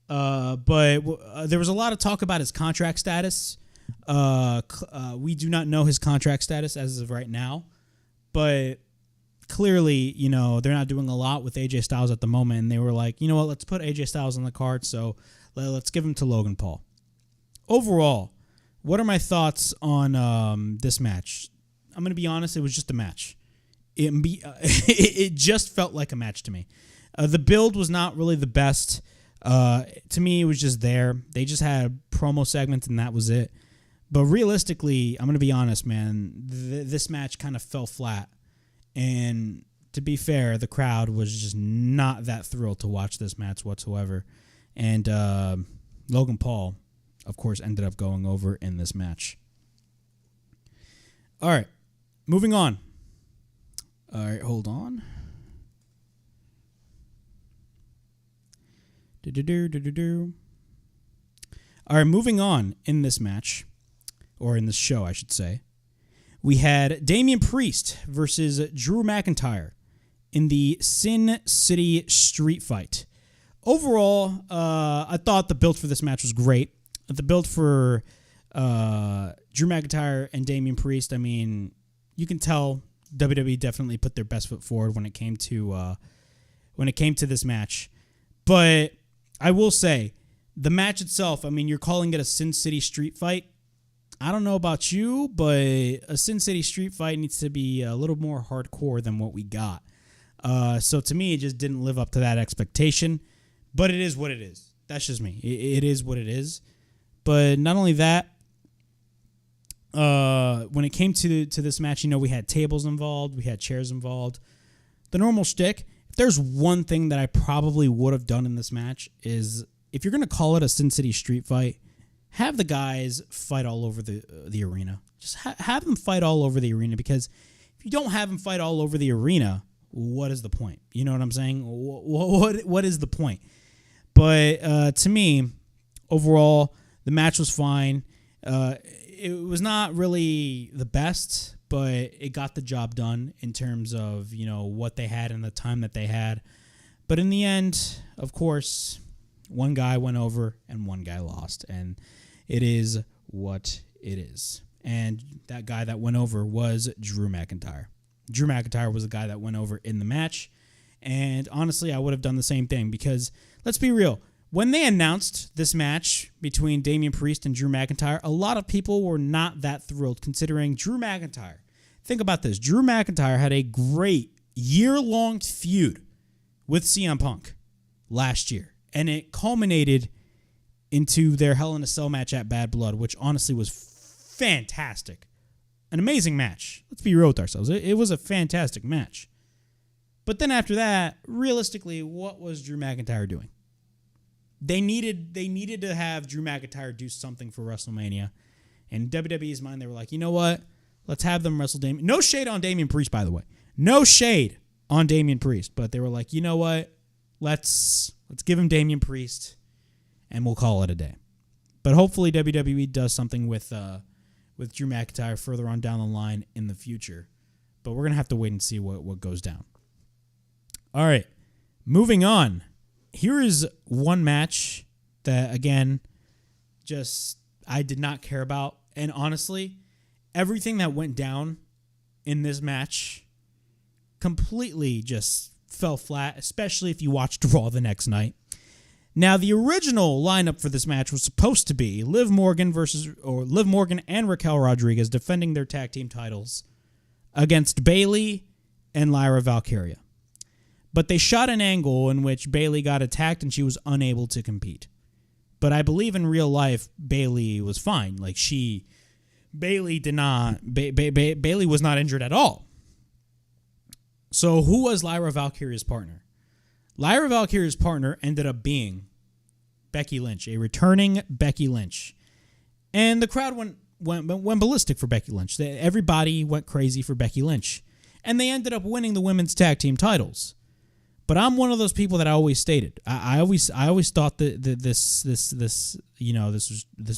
But there was a lot of talk about his contract status. We do not know his contract status as of right now. But clearly, they're not doing a lot with AJ Styles at the moment. And they were like, you know what, let's put AJ Styles on the card. So let's give him to Logan Paul. Overall, what are my thoughts on this match? I'm going to be honest, it was just a match. It just felt like a match to me. The build was not really the best. To me, it was just there. They just had promo segments, and that was it. But realistically, I'm going to be honest, man, this match kind of fell flat. And to be fair, the crowd was just not that thrilled to watch this match whatsoever. And Logan Paul, of course, ended up going over in this match. All right, moving on. All right, hold on. All right, moving on in this match, or in this show, I should say. We had Damian Priest versus Drew McIntyre in the Sin City Street Fight. Overall, I thought the build for this match was great. The build for Drew McIntyre and Damian Priest, I mean, you can tell WWE definitely put their best foot forward when it came to this match. But I will say, the match itself, I mean, you're calling it a Sin City Street Fight. I don't know about you, but a Sin City Street Fight needs to be a little more hardcore than what we got. So to me, it just didn't live up to that expectation. But it is what it is. That's just me. It is what it is. But not only that, when it came to this match, we had tables involved, we had chairs involved. The normal shtick. If there's one thing that I probably would have done in this match is, if you're going to call it a Sin City Street Fight, have the guys fight all over the arena. Just have them fight all over the arena, because if you don't have them fight all over the arena, what is the point? You know what I'm saying? What is the point? But to me, overall, the match was fine. It was not really the best, but it got the job done in terms of, what they had and the time that they had. But in the end, of course, one guy went over and one guy lost. And it is what it is. And that guy that went over was Drew McIntyre. Drew McIntyre was the guy that went over in the match. And honestly, I would have done the same thing, because let's be real. When they announced this match between Damian Priest and Drew McIntyre, a lot of people were not that thrilled, considering Drew McIntyre. Think about this. Drew McIntyre had a great year-long feud with CM Punk last year, and it culminated into their Hell in a Cell match at Bad Blood, which honestly was fantastic. An amazing match. Let's be real with ourselves. It was a fantastic match. But then after that, realistically, what was Drew McIntyre doing? They needed to have Drew McIntyre do something for WrestleMania. And in WWE's mind, they were like, you know what? Let's have them wrestle Damian. No shade on Damian Priest, by the way. No shade on Damian Priest. But they were like, you know what? Let's give him Damian Priest, and we'll call it a day. But hopefully WWE does something with Drew McIntyre further on down the line in the future. But we're going to have to wait and see what goes down. All right. Moving on. Here is one match that, again, just I did not care about. And honestly, everything that went down in this match completely just fell flat, especially if you watched Raw the next night. Now, the original lineup for this match was supposed to be Liv Morgan and Raquel Rodriguez defending their tag team titles against Bayley and Lyra Valkyria. But they shot an angle in which Bayley got attacked and she was unable to compete. But I believe in real life, Bayley was fine. Like Bayley was not injured at all. So who was Lyra Valkyria's partner? Lyra Valkyria's partner ended up being Becky Lynch, a returning Becky Lynch. And the crowd went ballistic for Becky Lynch. Everybody went crazy for Becky Lynch. And they ended up winning the women's tag team titles. But I'm one of those people that I always stated. I always thought that this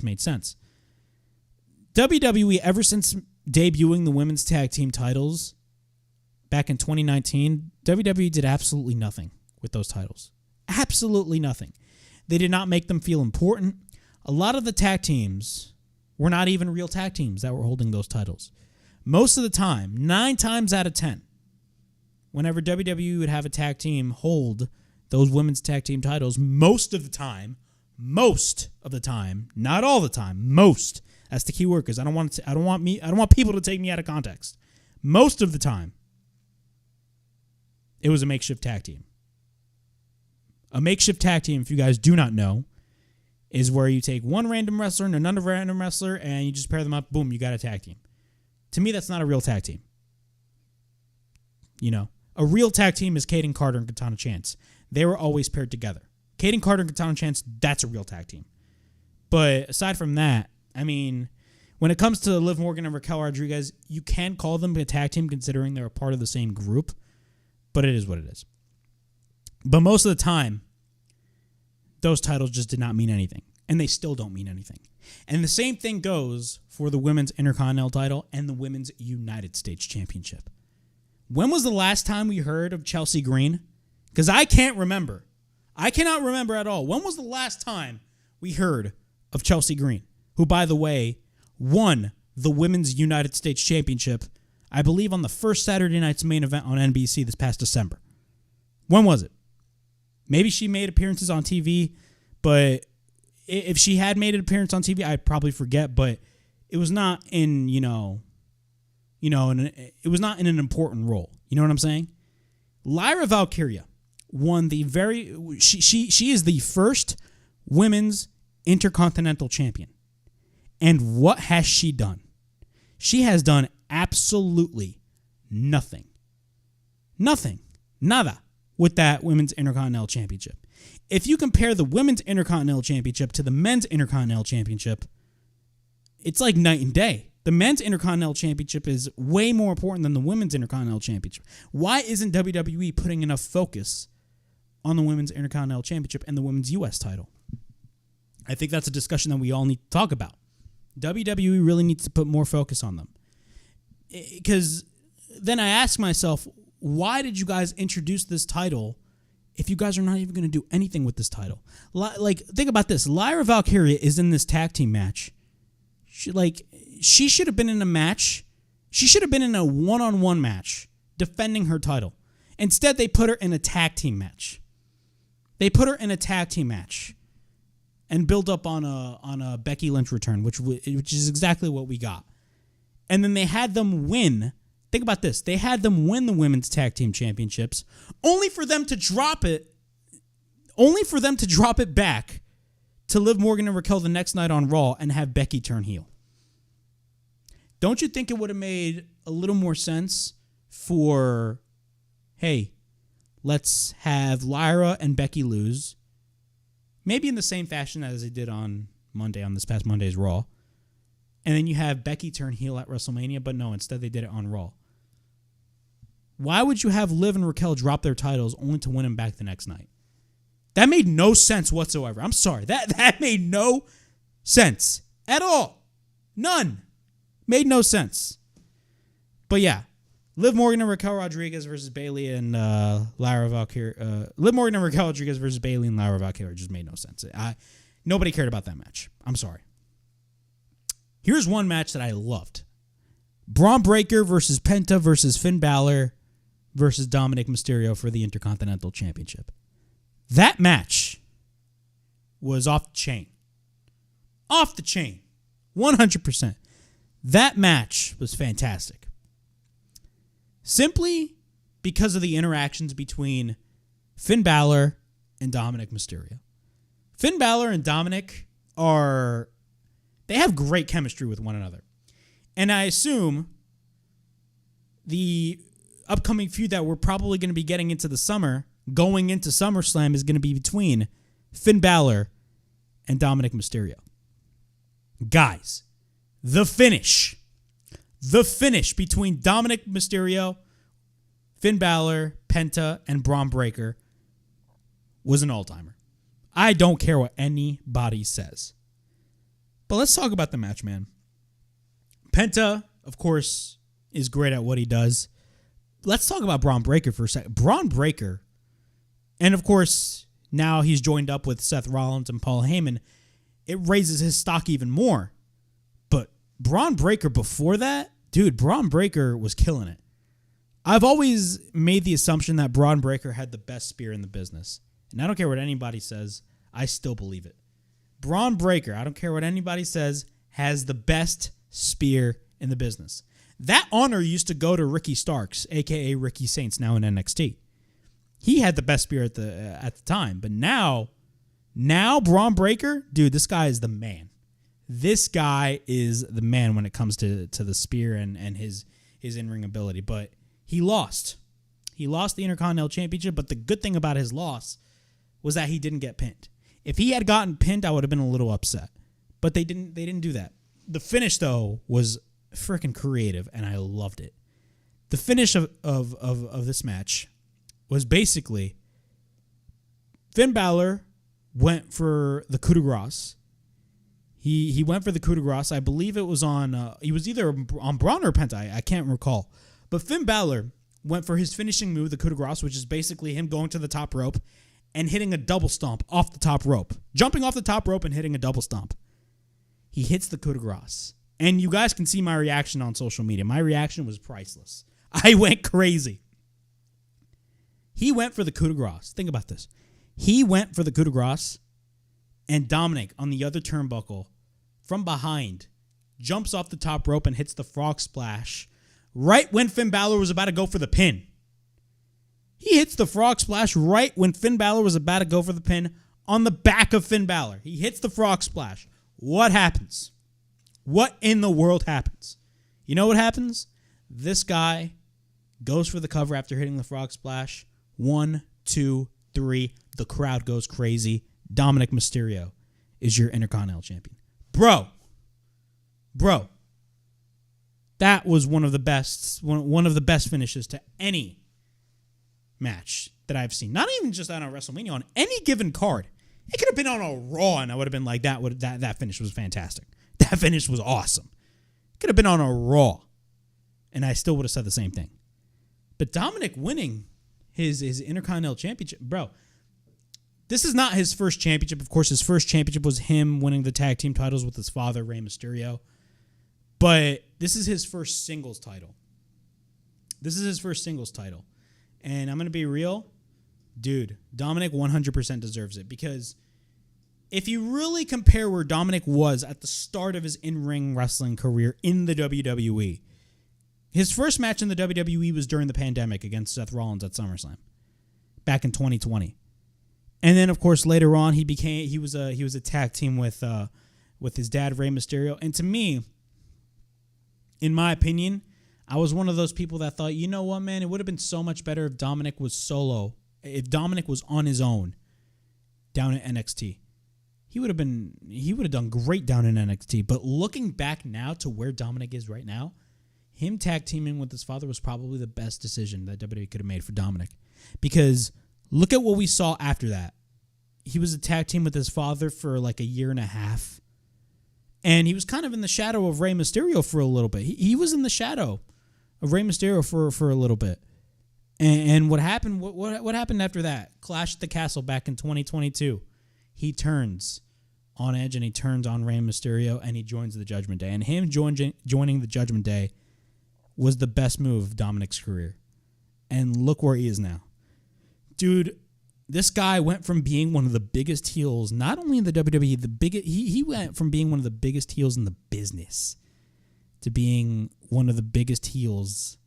made sense. WWE, ever since debuting the women's tag team titles back in 2019, WWE did absolutely nothing with those titles. Absolutely nothing. They did not make them feel important. A lot of the tag teams were not even real tag teams that were holding those titles. Most of the time, 9 times out of 10, whenever WWE would have a tag team hold those women's tag team titles, most of the time, not all the time, most. That's the key word, because I don't want people to take me out of context. Most of the time, it was a makeshift tag team. A makeshift tag team, if you guys do not know, is where you take one random wrestler and another random wrestler, and you just pair them up. Boom, you got a tag team. To me, that's not a real tag team. You know, a real tag team is Kaden Carter and Katana Chance. They were always paired together. Kaden Carter and Katana Chance, that's a real tag team. But aside from that, I mean, when it comes to Liv Morgan and Raquel Rodriguez, you can call them a tag team considering they're a part of the same group. But it is what it is. But most of the time, those titles just did not mean anything. And they still don't mean anything. And the same thing goes for the Women's Intercontinental title and the Women's United States Championship. When was the last time we heard of Chelsea Green? Because I can't remember. I cannot remember at all. When was the last time we heard of Chelsea Green? Who, by the way, won the Women's United States Championship, I believe, on the first Saturday night's main event on NBC this past December. When was it? Maybe she made appearances on TV, but if she had made an appearance on TV, I'd probably forget, but it was not in, it was not in an important role. You know what I'm saying? Lyra Valkyria won she is the first women's Intercontinental Champion. And what has she done? She has done absolutely nothing. Nothing. Nada. With that Women's Intercontinental Championship. If you compare the Women's Intercontinental Championship to the Men's Intercontinental Championship, it's like night and day. The Men's Intercontinental Championship is way more important than the Women's Intercontinental Championship. Why isn't WWE putting enough focus on the Women's Intercontinental Championship and the Women's U.S. title? I think that's a discussion that we all need to talk about. WWE really needs to put more focus on them. Because then I ask myself, why did you guys introduce this title if you guys are not even going to do anything with this title? Like, think about this. Lyra Valkyria is in this tag team match. She should have been in a match. She should have been in a one-on-one match defending her title. Instead, they put her in a tag team match. And build up on a Becky Lynch return, which is exactly what we got. And then they had them win. Think about this. They had them win the Women's Tag Team Championships, only for them to drop it back to Liv Morgan and Raquel the next night on Raw and have Becky turn heel. Don't you think it would have made a little more sense for, hey, let's have Lyra and Becky lose, maybe in the same fashion as they did on this past Monday's Raw, and then you have Becky turn heel at WrestleMania, but no, instead they did it on Raw. Why would you have Liv and Raquel drop their titles only to win them back the next night? That made no sense whatsoever. I'm sorry. That made no sense at all. None. Made no sense. But yeah, Liv Morgan and Raquel Rodriguez versus Bayley and Lyra Valkyria. Liv Morgan and Raquel Rodriguez versus Bayley and Lyra Valkyria just made no sense. Nobody cared about that match. I'm sorry. Here's one match that I loved. Braun Breaker versus Penta versus Finn Balor versus Dominic Mysterio for the Intercontinental Championship. That match was off the chain. Off the chain. 100%. That match was fantastic. Simply because of the interactions between Finn Balor and Dominic Mysterio. Finn Balor and Dominic they have great chemistry with one another. And I assume the upcoming feud that we're probably going to be getting into the summer, going into SummerSlam, is going to be between Finn Balor and Dominic Mysterio. Guys, the finish between Dominic Mysterio, Finn Balor, Penta, and Braun Breaker was an all-timer. I don't care what anybody says. But let's talk about the match, man. Penta, of course, is great at what he does. Let's talk about Braun Breaker for a second. Braun Breaker, and of course, now he's joined up with Seth Rollins and Paul Heyman. It raises his stock even more. But Braun Breaker before that, dude, Braun Breaker was killing it. I've always made the assumption that Braun Breaker had the best spear in the business. And I don't care what anybody says, I still believe it. Braun Breaker, I don't care what anybody says, has the best spear in the business. That honor used to go to Ricky Starks, a.k.a. Ricky Saints, now in NXT. He had the best spear at the time. But now Braun Breaker, dude, this guy is the man. This guy is the man when it comes to the spear and his in-ring ability. But he lost. He lost the Intercontinental Championship, but the good thing about his loss was that he didn't get pinned. If he had gotten pinned, I would have been a little upset. But they didn't do that. The finish, though, was freaking creative, and I loved it. The finish of this match was basically Finn Balor went for the coup de grace. He went for the coup de grace. I believe it was on, he was either on Braun or Penta. I can't recall. But Finn Balor went for his finishing move, the coup de grace, which is basically him going to the top rope and hitting a double stomp off the top rope. Jumping off the top rope and hitting a double stomp. He hits the coup de grace. And you guys can see my reaction on social media. My reaction was priceless. I went crazy. He went for the coup de grace. Think about this. He went for the coup de grace, and Dominic on the other turnbuckle from behind jumps off the top rope and hits the frog splash right when Finn Balor was about to go for the pin. He hits the frog splash right when Finn Balor was about to go for the pin on the back of Finn Balor. He hits the frog splash. What happens? What in the world happens? You know what happens? This guy goes for the cover after hitting the frog splash. 1, 2, 3. The crowd goes crazy. Dominic Mysterio is your Intercontinental Champion. Bro. That was one of the best finishes to any match that I've seen. Not even just on a WrestleMania, on any given card. It could have been on a Raw, and I would have been like, that finish was fantastic. That finish was awesome. It could have been on a Raw, and I still would have said the same thing. But Dominic winning his Intercontinental Championship, bro, this is not his first championship. Of course, his first championship was him winning the tag team titles with his father, Rey Mysterio. But this is his first singles title. And I'm going to be real. Dude, Dominic 100% deserves it, because if you really compare where Dominic was at the start of his in-ring wrestling career in the WWE, his first match in the WWE was during the pandemic against Seth Rollins at SummerSlam back in 2020. And then, of course, later on, he was a tag team with his dad, Rey Mysterio. And to me, in my opinion, I was one of those people that thought, you know what, man, it would have been so much better if Dominic was solo. If Dominic was on his own down at NXT, he would have done great down in NXT. But looking back now to where Dominic is right now, him tag teaming with his father was probably the best decision that WWE could have made for Dominic. Because look at what we saw after that. He was a tag team with his father for like a year and a half. And he was kind of in the shadow of Rey Mysterio for a little bit. He was in the shadow of Rey Mysterio for a little bit. And what happened? What happened after that? Clash at the Castle back in 2022. He turns on Edge and he turns on Rey Mysterio and he joins the Judgment Day. And him joining the Judgment Day was the best move of Dominic's career. And look where he is now. Dude, this guy went from being one of the biggest heels, not only in the WWE, he went from being one of the biggest heels in the business to being one of the biggest heels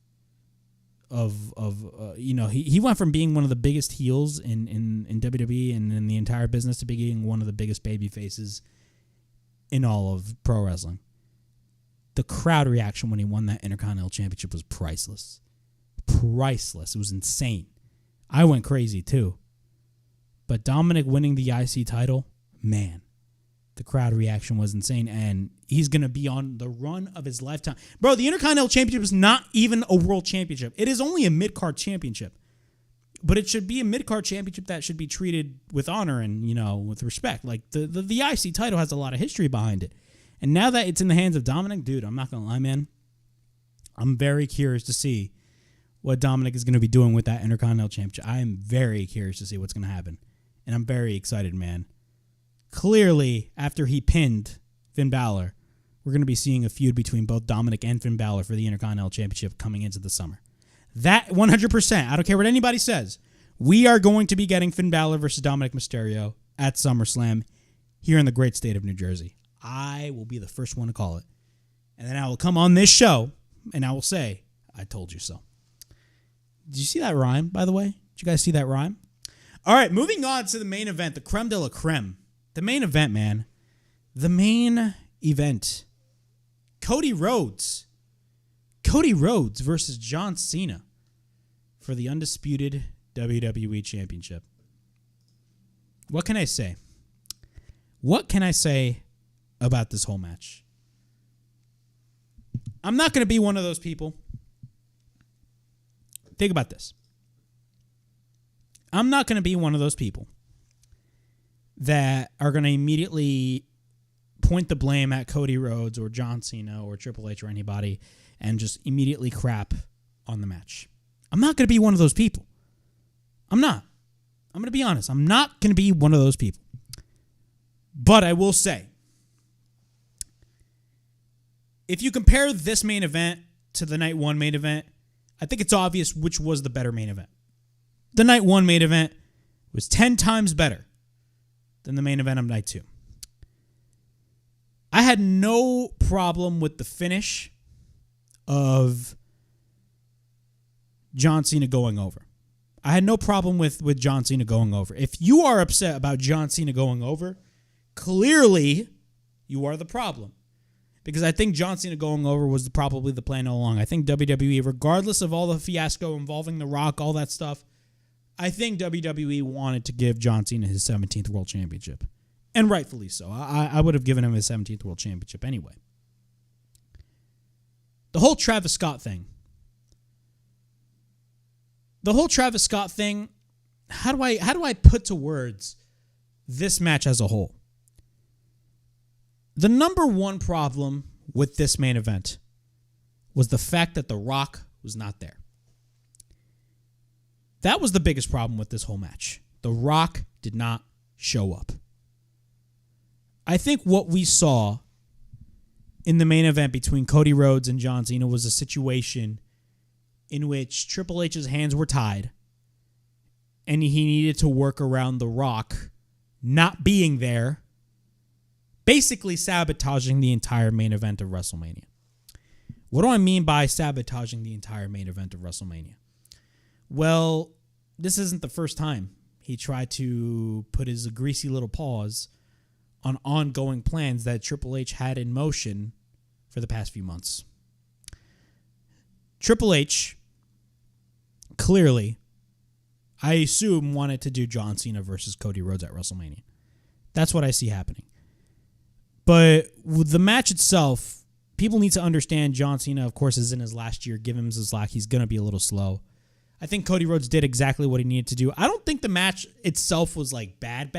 he went from being one of the biggest heels in WWE and in the entire business to being one of the biggest baby faces in all of pro wrestling. The crowd reaction when he won that Intercontinental Championship was priceless. Priceless. It was insane. I went crazy too. But Dominic winning the IC title, man, the crowd reaction was insane, and he's going to be on the run of his lifetime. Bro, the Intercontinental Championship is not even a world championship. It is only a mid-card championship. But it should be a mid-card championship that should be treated with honor and, with respect. Like, the IC title has a lot of history behind it. And now that it's in the hands of Dominic, dude, I'm not going to lie, man. I'm very curious to see what Dominic is going to be doing with that Intercontinental Championship. I am very curious to see what's going to happen. And I'm very excited, man. Clearly, after he pinned Finn Balor, we're going to be seeing a feud between both Dominic and Finn Balor for the Intercontinental Championship coming into the summer. That 100%, I don't care what anybody says, we are going to be getting Finn Balor versus Dominic Mysterio at SummerSlam here in the great state of New Jersey. I will be the first one to call it. And then I will come on this show and I will say, I told you so. Did you see that rhyme, by the way? Did you guys see that rhyme? All right, moving on to the main event, the creme de la creme. The main event, man. The main event. Cody Rhodes. Cody Rhodes versus John Cena for the undisputed WWE Championship. What can I say? What can I say about this whole match? I'm not going to be one of those people. Think about this. I'm not going to be one of those people that are going to immediately point the blame at Cody Rhodes or John Cena or Triple H or anybody and just immediately crap on the match. I'm not going to be one of those people. I'm not. I'm going to be honest. I'm not going to be one of those people. But I will say, if you compare this main event to the night one main event, I think it's obvious which was the better main event. The night one main event was 10 times better than the main event of night two. I had no problem with the finish of John Cena going over. I had no problem with John Cena going over. If you are upset about John Cena going over, clearly you are the problem. Because I think John Cena going over was probably the plan all along. I think WWE, regardless of all the fiasco involving The Rock, all that stuff, I think WWE wanted to give John Cena his 17th World Championship. And rightfully so. I would have given him his 17th World Championship anyway. The whole Travis Scott thing. How do I put to words this match as a whole? The number one problem with this main event was the fact that The Rock was not there. That was the biggest problem with this whole match. The Rock did not show up. I think what we saw in the main event between Cody Rhodes and John Cena was a situation in which Triple H's hands were tied and he needed to work around The Rock not being there, basically sabotaging the entire main event of WrestleMania. What do I mean by sabotaging the entire main event of WrestleMania? Well, this isn't the first time he tried to put his greasy little paws on ongoing plans that Triple H had in motion for the past few months. Triple H clearly, I assume, wanted to do John Cena versus Cody Rhodes at WrestleMania. That's what I see happening. But with the match itself, people need to understand John Cena, of course, is in his last year. Give him his slack. He's going to be a little slow. I think Cody Rhodes did exactly what he needed to do. I don't think the match itself was like bad.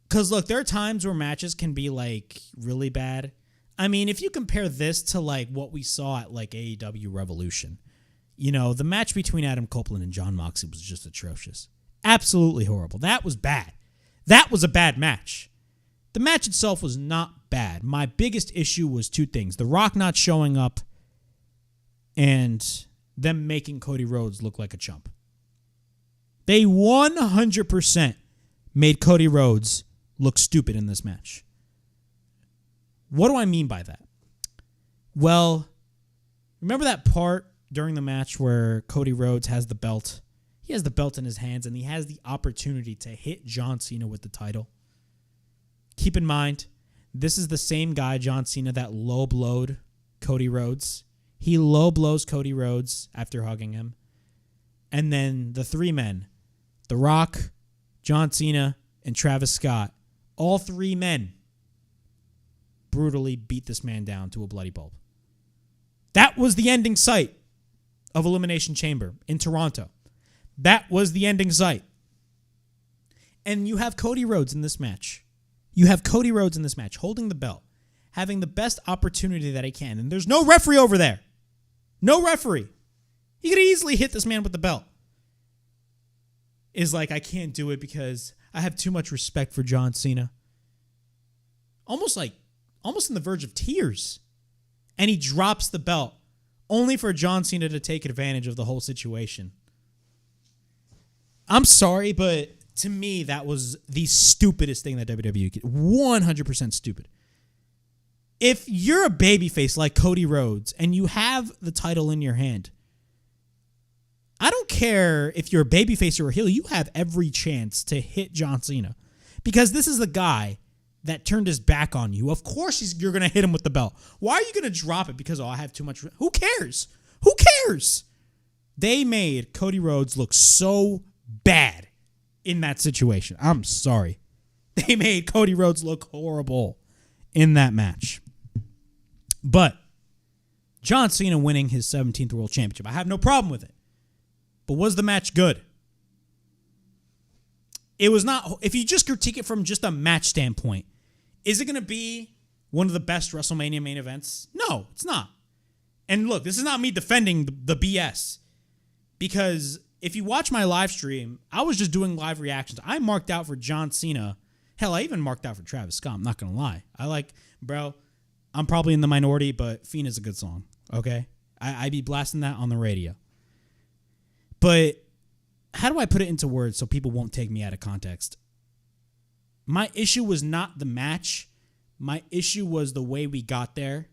Because look, there are times where matches can be like really bad. I mean, if you compare this to like what we saw at like AEW Revolution, the match between Adam Copeland and Jon Moxley was just atrocious. Absolutely horrible. That was bad. That was a bad match. The match itself was not bad. My biggest issue was two things. The Rock not showing up and them making Cody Rhodes look like a chump. They 100% made Cody Rhodes look stupid in this match. What do I mean by that? Well, remember that part during the match where Cody Rhodes has the belt. He has the belt in his hands, and he has the opportunity to hit John Cena with the title. Keep in mind, this is the same guy, John Cena, that low-blowed Cody Rhodes. He low-blows Cody Rhodes after hugging him. And then the three men, The Rock, John Cena, and Travis Scott, all three men brutally beat this man down to a bloody pulp. That was the ending sight of Elimination Chamber in Toronto. That was the ending sight. And you have Cody Rhodes in this match. You have Cody Rhodes in this match holding the belt, having the best opportunity that he can. And there's no referee over there. No referee. He could easily hit this man with the belt. Is like, I can't do it because I have too much respect for John Cena. Almost on the verge of tears. And he drops the belt only for John Cena to take advantage of the whole situation. I'm sorry, but to me, that was the stupidest thing that WWE did. 100% stupid. If you're a babyface like Cody Rhodes and you have the title in your hand, I don't care if you're a babyface or a heel, you have every chance to hit John Cena. Because this is the guy that turned his back on you. Of course you're going to hit him with the belt. Why are you going to drop it? Because, I have too much... Who cares? Who cares? They made Cody Rhodes look so bad in that situation. I'm sorry. They made Cody Rhodes look horrible in that match. But John Cena winning his 17th World Championship, I have no problem with it. But was the match good? It was not. If you just critique it from just a match standpoint, is it going to be one of the best WrestleMania main events? No, it's not. And look, this is not me defending the BS. Because if you watch my live stream, I was just doing live reactions. I marked out for John Cena. Hell, I even marked out for Travis Scott. I'm not going to lie. I'm probably in the minority, but Feena's a good song, okay? I be blasting that on the radio. But how do I put it into words so people won't take me out of context? My issue was not the match. My issue was the way we got there.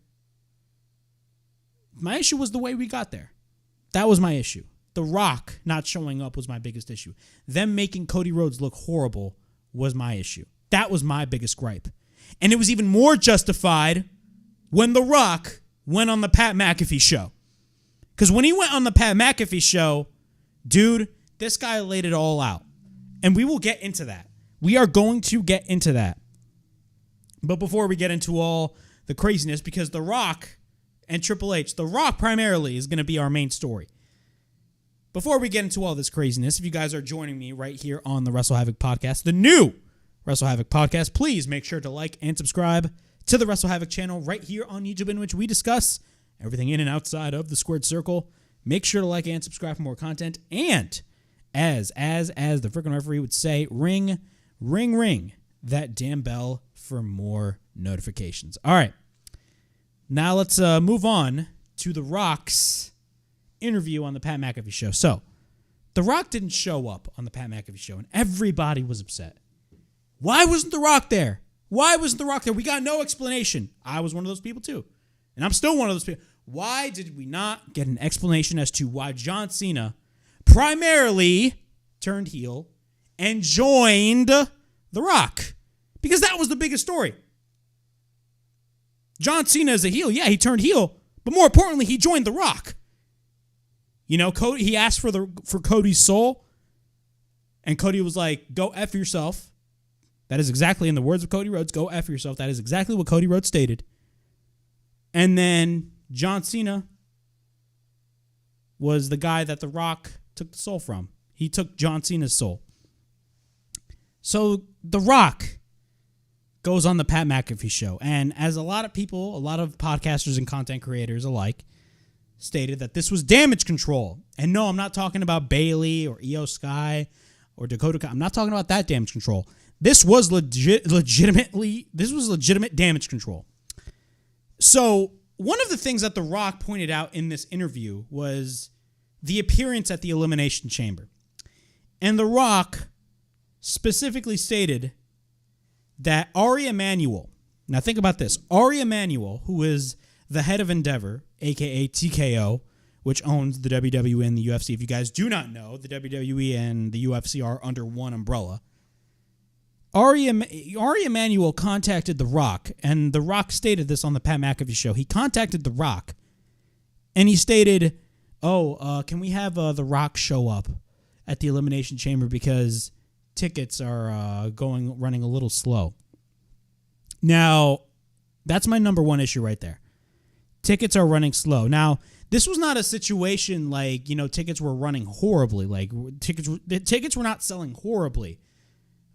That was my issue. The Rock not showing up was my biggest issue. Them making Cody Rhodes look horrible was my issue. That was my biggest gripe. And it was even more justified when The Rock went on the Pat McAfee Show. Because when he went on the Pat McAfee Show, dude, this guy laid it all out. And we will get into that. We are going to get into that. But before we get into all the craziness, because The Rock and Triple H, The Rock primarily is going to be our main story. Before we get into all this craziness, if you guys are joining me right here on the WrestleHavoc Podcast, the new WrestleHavoc Podcast, please make sure to like and subscribe to the WrestleHavoc channel right here on YouTube, in which we discuss everything in and outside of the squared circle. Make sure to like and subscribe for more content. And as the freaking referee would say, ring that damn bell for more notifications. All right. Now let's move on to The Rock's interview on the Pat McAfee Show. So, The Rock didn't show up on the Pat McAfee Show, and everybody was upset. Why wasn't The Rock there? We got no explanation. I was one of those people too. And I'm still one of those people. Why did we not get an explanation as to why John Cena primarily turned heel and joined The Rock? Because that was the biggest story. John Cena is a heel. Yeah, he turned heel. But more importantly, he joined The Rock. You know, Cody, he asked for Cody's soul. And Cody was like, go F yourself. That is exactly, in the words of Cody Rhodes, go F yourself. That is exactly what Cody Rhodes stated. And then John Cena was the guy that The Rock took the soul from. He took John Cena's soul. So The Rock goes on the Pat McAfee Show. And as a lot of people, a lot of podcasters and content creators alike, stated that this was damage control. And no, I'm not talking about Bayley or Io Sky or Dakota Kai. I'm not talking about that damage control. This was legitimate damage control. So one of the things that The Rock pointed out in this interview was the appearance at the Elimination Chamber. And The Rock specifically stated that Ari Emanuel, now think about this, Ari Emanuel, who is the head of Endeavor, a.k.a. TKO, which owns the WWE and the UFC. If you guys do not know, the WWE and the UFC are under one umbrella. Ari Emanuel contacted The Rock, and The Rock stated this on the Pat McAfee Show. He contacted The Rock, and he stated, can we have The Rock show up at the Elimination Chamber because tickets are running a little slow. Now, that's my number one issue right there. Tickets are running slow. Now, this was not a situation like, tickets were running horribly. Like, tickets were not selling horribly,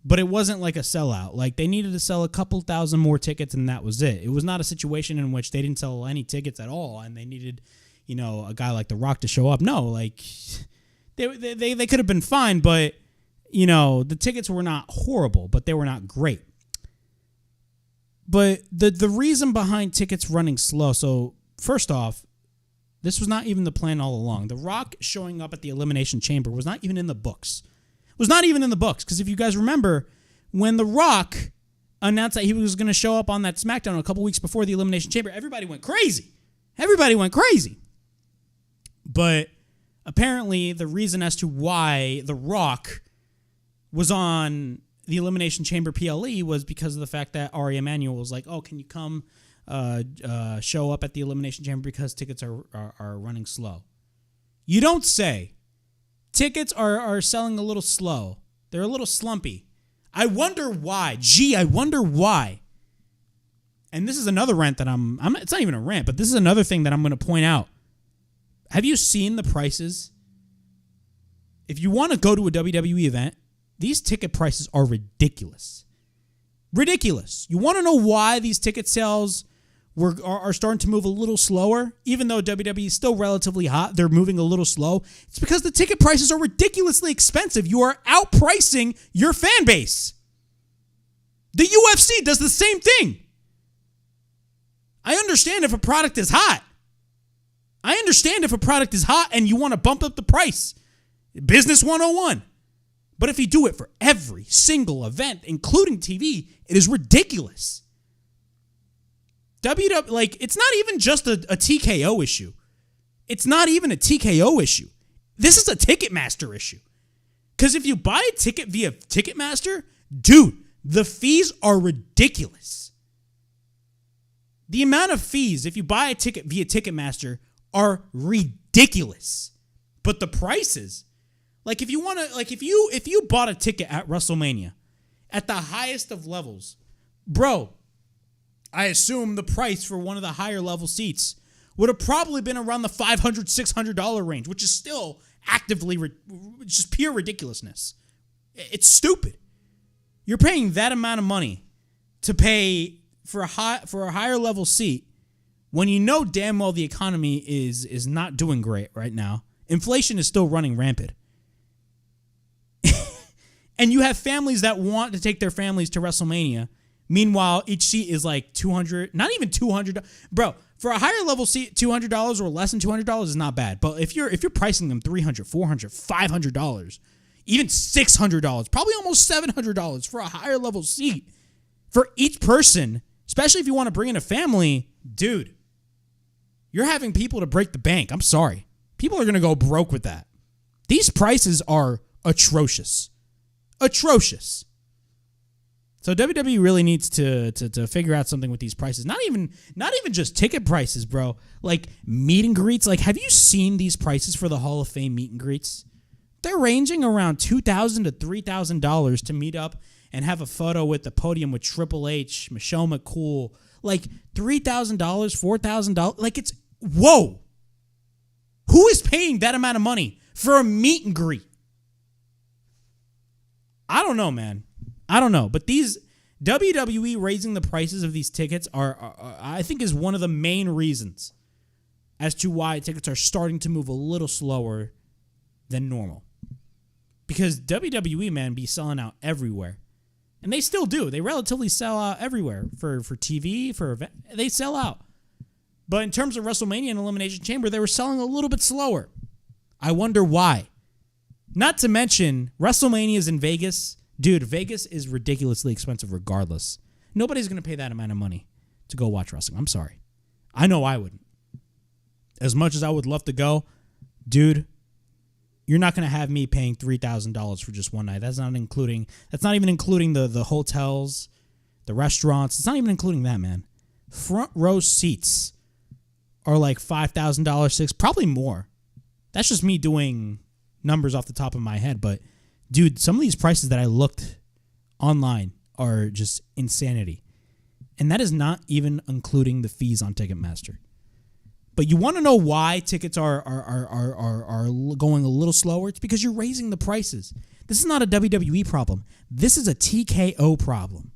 but it wasn't like a sellout. Like, they needed to sell a couple thousand more tickets, and that was it. It was not a situation in which they didn't sell any tickets at all, and they needed, a guy like The Rock to show up. No, like, they could have been fine, but, the tickets were not horrible, but they were not great. But the reason behind tickets running slow, so first off, this was not even the plan all along. The Rock showing up at the Elimination Chamber was not even in the books. It was not even in the books, because if you guys remember, when The Rock announced that he was going to show up on that SmackDown a couple weeks before the Elimination Chamber, everybody went crazy. But apparently the reason as to why The Rock was on the Elimination Chamber PLE was because of the fact that Ari Emanuel was like, can you come show up at the Elimination Chamber because tickets are running slow. You don't say. Tickets are selling a little slow. They're a little slumpy. I wonder why. I wonder why. And this is another rant that it's not even a rant, but this is another thing that I'm going to point out. Have you seen the prices? If you want to go to a WWE event, these ticket prices are ridiculous. Ridiculous. You want to know why these ticket sales are starting to move a little slower? Even though WWE is still relatively hot, they're moving a little slow. It's because the ticket prices are ridiculously expensive. You are outpricing your fan base. The UFC does the same thing. I understand if a product is hot. And you want to bump up the price. Business 101. But if you do it for every single event, including TV, it is ridiculous. It's not even just a TKO issue. It's not even a TKO issue. This is a Ticketmaster issue. Because if you buy a ticket via Ticketmaster, dude, the fees are ridiculous. The amount of fees, if you buy a ticket via Ticketmaster, are ridiculous. But the prices... if you bought a ticket at WrestleMania at the highest of levels, bro, I assume the price for one of the higher level seats would have probably been around the $500, $600 range, which is still actively just pure ridiculousness. It's stupid. You're paying that amount of money to pay for a higher level seat when you know damn well the economy is not doing great right now. Inflation is still running rampant. And you have families that want to take their families to WrestleMania. Meanwhile, each seat is like $200, not even $200. Bro, for a higher level seat, $200 or less than $200 is not bad. But if you're pricing them $300, $400, $500, even $600, probably almost $700 for a higher level seat for each person, especially if you want to bring in a family, dude, you're having people to break the bank. I'm sorry. People are going to go broke with that. These prices are atrocious. Atrocious. So WWE really needs to figure out something with these prices. Not even just ticket prices, bro. Like meet and greets. Like, have you seen these prices for the Hall of Fame meet and greets? They're ranging around $2,000 to $3,000 to meet up and have a photo with the podium with Triple H, Michelle McCool. Like $3,000, $4,000. Like it's whoa. Who is paying that amount of money for a meet and greet? I don't know, man. I don't know. But these WWE raising the prices of these tickets are I think, is one of the main reasons as to why tickets are starting to move a little slower than normal. Because WWE, man, be selling out everywhere. And they still do. They relatively sell out everywhere. For TV, for event, they sell out. But in terms of WrestleMania and Elimination Chamber, they were selling a little bit slower. I wonder why. Not to mention, WrestleMania is in Vegas. Dude, Vegas is ridiculously expensive regardless. Nobody's going to pay that amount of money to go watch wrestling. I'm sorry. I know I wouldn't. As much as I would love to go, dude, you're not going to have me paying $3,000 for just one night. That's not even including the hotels, the restaurants. It's not even including that, man. Front row seats are like $5,000, six, probably more. That's just me doing numbers off the top of my head. But, dude, some of these prices that I looked online are just insanity. And that is not even including the fees on Ticketmaster. But you want to know why tickets are going a little slower? It's because you're raising the prices. This is not a WWE problem. This is a TKO problem.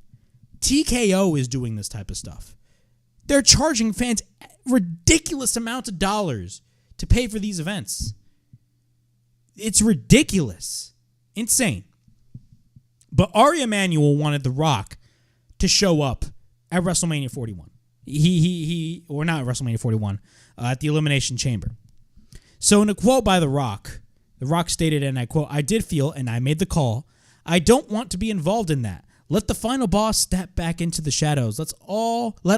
TKO is doing this type of stuff. They're charging fans ridiculous amounts of dollars to pay for these events. It's ridiculous. Insane. But Ari Emanuel wanted The Rock to show up at WrestleMania 41. Or not at WrestleMania 41, at the Elimination Chamber. So in a quote by The Rock stated, and I quote, "I did feel, and I made the call, I don't want to be involved in that. Let the final boss step back into the shadows. Let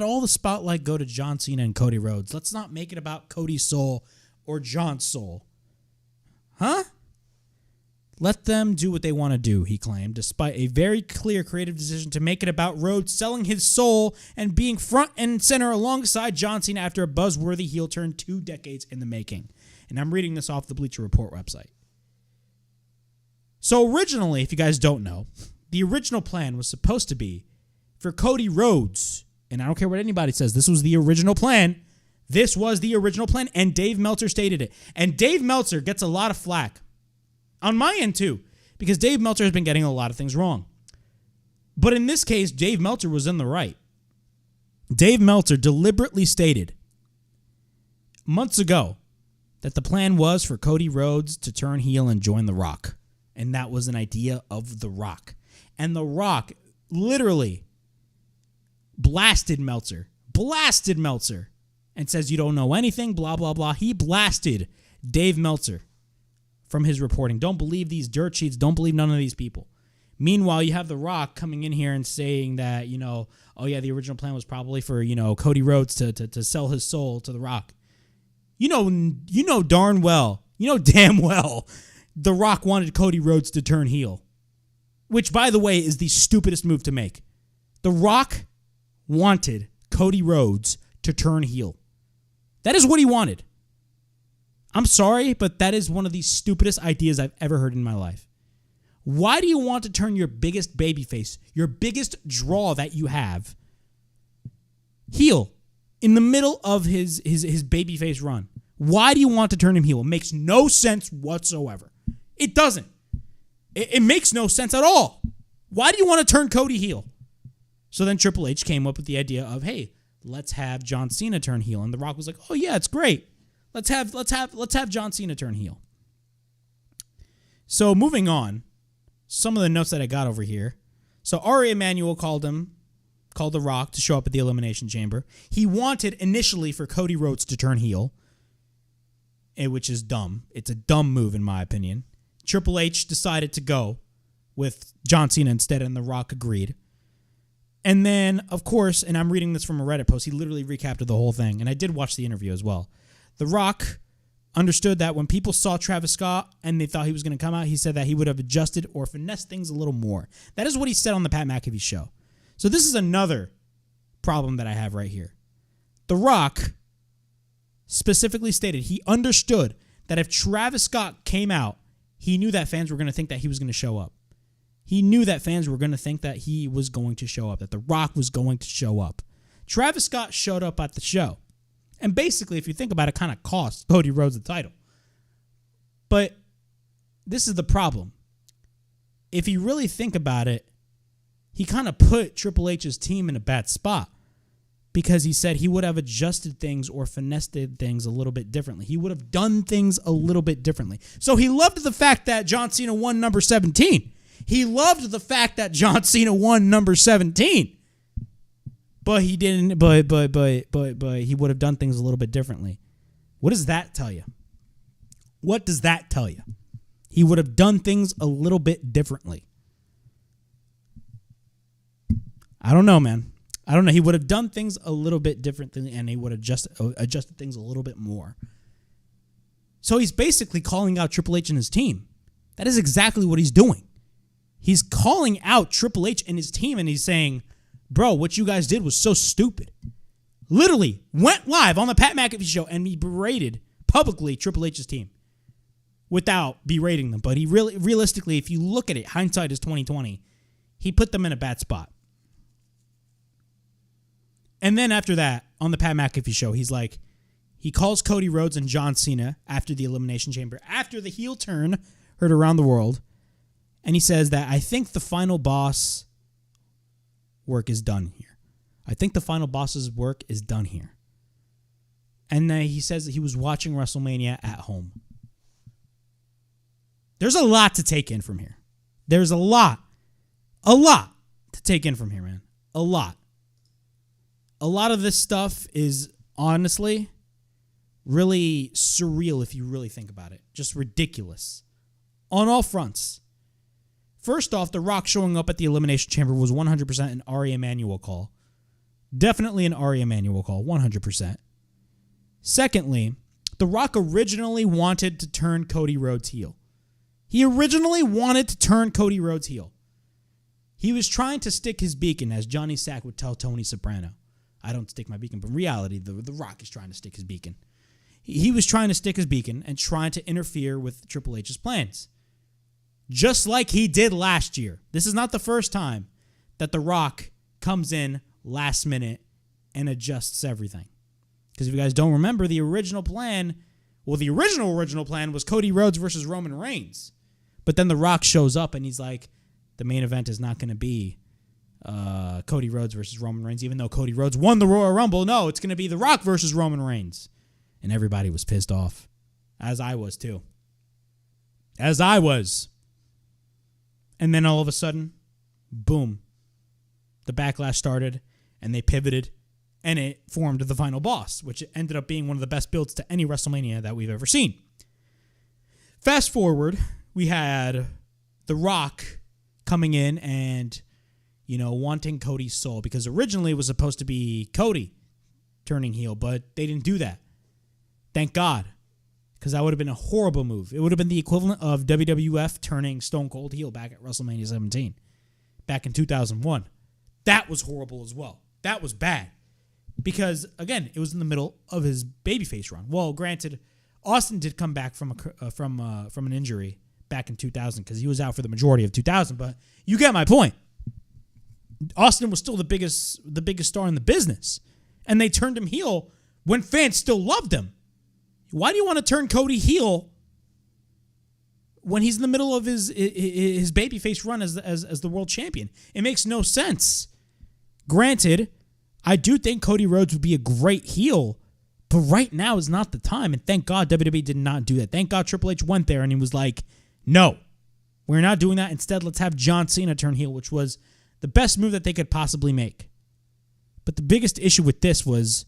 all the spotlight go to John Cena and Cody Rhodes. Let's not make it about Cody's soul or John's soul." Huh? Let them do what they want to do, he claimed, despite a very clear creative decision to make it about Rhodes selling his soul and being front and center alongside John Cena after a buzzworthy heel turn 2 decades in the making. And I'm reading this off the Bleacher Report website. So originally, if you guys don't know, the original plan was supposed to be for Cody Rhodes, and I don't care what anybody says, this was the original plan. This was the original plan, and Dave Meltzer stated it. And Dave Meltzer gets a lot of flack. On my end, too, because Dave Meltzer has been getting a lot of things wrong. But in this case, Dave Meltzer was in the right. Dave Meltzer deliberately stated months ago that the plan was for Cody Rhodes to turn heel and join The Rock. And that was an idea of The Rock. And The Rock literally blasted Meltzer, and says, "You don't know anything, blah, blah, blah." He blasted Dave Meltzer from his reporting. Don't believe these dirt sheets. Don't believe none of these people. Meanwhile, you have The Rock coming in here and saying that, oh yeah, the original plan was probably for, Cody Rhodes to sell his soul to The Rock. You know damn well, The Rock wanted Cody Rhodes to turn heel. Which, by the way, is the stupidest move to make. The Rock wanted Cody Rhodes to turn heel. That is what he wanted. I'm sorry, but that is one of the stupidest ideas I've ever heard in my life. Why do you want to turn your biggest babyface, your biggest draw that you have, heel in the middle of his babyface run? Why do you want to turn him heel? It makes no sense whatsoever. It doesn't. It makes no sense at all. Why do you want to turn Cody heel? So then Triple H came up with the idea of, hey, let's have John Cena turn heel. And The Rock was like, oh yeah, it's great. Let's have John Cena turn heel. So moving on, some of the notes that I got over here. So Ari Emanuel called The Rock to show up at the Elimination Chamber. He wanted initially for Cody Rhodes to turn heel, which is dumb. It's a dumb move in my opinion. Triple H decided to go with John Cena instead, and The Rock agreed. And then, of course, and I'm reading this from a Reddit post, he literally recapped the whole thing, and I did watch the interview as well. The Rock understood that when people saw Travis Scott and they thought he was going to come out, he said that he would have adjusted or finessed things a little more. That is what he said on the Pat McAfee Show. So this is another problem that I have right here. The Rock specifically stated he understood that if Travis Scott came out, he knew that fans were going to think that he was going to show up. He knew that fans were going to think that he was going to show up, that The Rock was going to show up. Travis Scott showed up at the show. And basically, if you think about it, kind of cost Cody Rhodes the title. But this is the problem. If you really think about it, he kind of put Triple H's team in a bad spot because he said he would have adjusted things or finessed things a little bit differently. He would have done things a little bit differently. So he loved the fact that John Cena won number 17. He loved the fact that John Cena won number 17. But he didn't. But he would have done things a little bit differently. What does that tell you? What does that tell you? He would have done things a little bit differently. I don't know, man. I don't know. He would have done things a little bit differently, and he would have adjusted things a little bit more. So he's basically calling out Triple H and his team. That is exactly what he's doing. He's calling out Triple H and his team, and he's saying, bro, what you guys did was so stupid. Literally went live on the Pat McAfee Show and he berated publicly Triple H's team without berating them. But he realistically, if you look at it, hindsight is 2020, he put them in a bad spot. And then after that, on the Pat McAfee Show, he's like, he calls Cody Rhodes and John Cena after the Elimination Chamber, after the heel turn heard around the world. And he says that, I think the final boss work is done here. I think the final boss's work is done here. And then he says that he was watching WrestleMania at home. There's a lot to take in from here. There's a lot to take in from here, man. A lot. A lot of this stuff is honestly really surreal if you really think about it. Just ridiculous. On all fronts. First off, The Rock showing up at the Elimination Chamber was 100% an Ari Emanuel call. Definitely an Ari Emanuel call, 100%. Secondly, The Rock originally wanted to turn Cody Rhodes heel. He originally wanted to turn Cody Rhodes heel. He was trying to stick his beacon, as Johnny Sack would tell Tony Soprano. I don't stick my beacon, but in reality, the Rock is trying to stick his beacon. He was trying to stick his beacon and trying to interfere with Triple H's plans. Just like he did last year. This is not the first time that The Rock comes in last minute and adjusts everything. Because if you guys don't remember, the original plan was Cody Rhodes versus Roman Reigns. But then The Rock shows up and he's like, the main event is not going to be Cody Rhodes versus Roman Reigns, even though Cody Rhodes won the Royal Rumble. No, it's going to be The Rock versus Roman Reigns. And everybody was pissed off. As I was too. As I was. And then all of a sudden, boom, the backlash started and they pivoted and it formed the final boss, which ended up being one of the best builds to any WrestleMania that we've ever seen. Fast forward, we had The Rock coming in and, wanting Cody's soul, because originally it was supposed to be Cody turning heel, but they didn't do that. Thank God. Because that would have been a horrible move. It would have been the equivalent of WWF turning Stone Cold heel back at WrestleMania 17. Back in 2001. That was horrible as well. That was bad. Because, again, it was in the middle of his babyface run. Well, granted, Austin did come back from an injury back in 2000 because he was out for the majority of 2000. But you get my point. Austin was still the biggest star in the business. And they turned him heel when fans still loved him. Why do you want to turn Cody heel when he's in the middle of his babyface run as the world champion? It makes no sense. Granted, I do think Cody Rhodes would be a great heel, but right now is not the time, and thank God WWE did not do that. Thank God Triple H went there and he was like, no, we're not doing that. Instead, let's have John Cena turn heel, which was the best move that they could possibly make. But the biggest issue with this was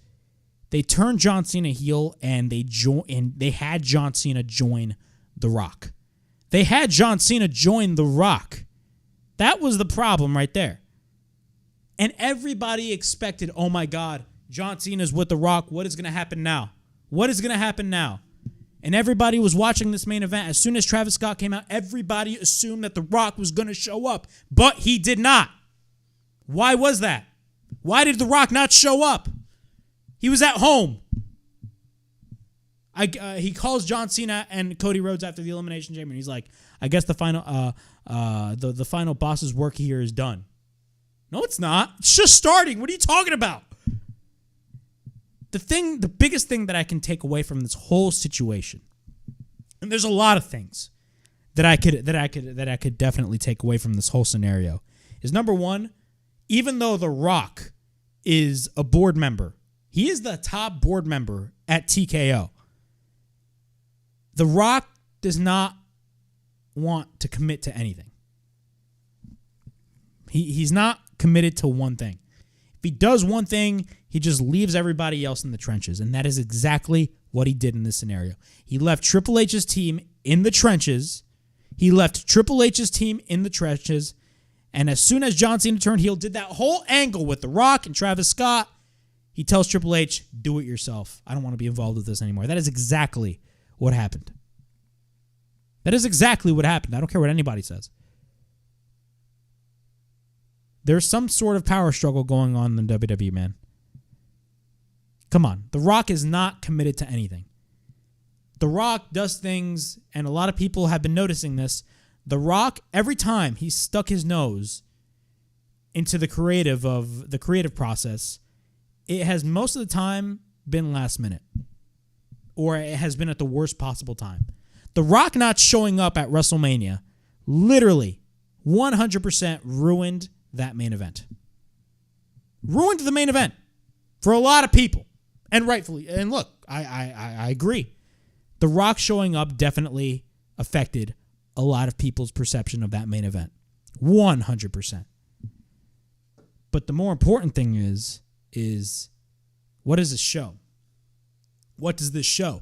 they turned John Cena heel and they had John Cena join The Rock. They had John Cena join The Rock. That was the problem right there. And everybody expected, oh my God, John Cena's with The Rock. What is going to happen now? What is going to happen now? And everybody was watching this main event. As soon as Travis Scott came out, everybody assumed that The Rock was going to show up. But he did not. Why was that? Why did The Rock not show up? He was at home. He calls John Cena and Cody Rhodes after the Elimination Chamber, and he's like, I guess the final boss's work here is done. No, it's not. It's just starting. What are you talking about? The biggest thing that I can take away from this whole situation, and there's a lot of things that I could definitely take away from this whole scenario, is number one, even though The Rock is a board member, he is the top board member at TKO. The Rock does not want to commit to anything. He's not committed to one thing. If he does one thing, he just leaves everybody else in the trenches. And that is exactly what he did in this scenario. He left Triple H's team in the trenches. And as soon as John Cena turned heel, did that whole angle with The Rock and Travis Scott, he tells Triple H, do it yourself. I don't want to be involved with this anymore. That is exactly what happened. That is exactly what happened. I don't care what anybody says. There's some sort of power struggle going on in the WWE, man. Come on. The Rock is not committed to anything. The Rock does things, and a lot of people have been noticing this. The Rock, every time he's stuck his nose into the creative process, it has most of the time been last minute. Or it has been at the worst possible time. The Rock not showing up at WrestleMania literally 100% ruined that main event. Ruined the main event for a lot of people. And rightfully. And look, I agree. The Rock showing up definitely affected a lot of people's perception of that main event. 100%. But the more important thing is what does this show? What does this show?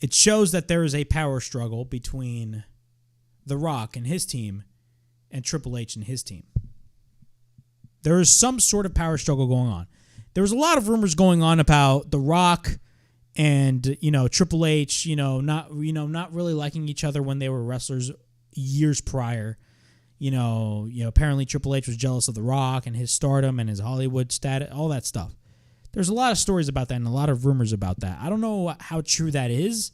It shows that there is a power struggle between The Rock and his team and Triple H and his team. There is some sort of power struggle going on. There was a lot of rumors going on about The Rock and, Triple H, not really liking each other when they were wrestlers years prior. Apparently Triple H was jealous of The Rock and his stardom and his Hollywood status, all that stuff. There's a lot of stories about that and a lot of rumors about that. I don't know how true that is,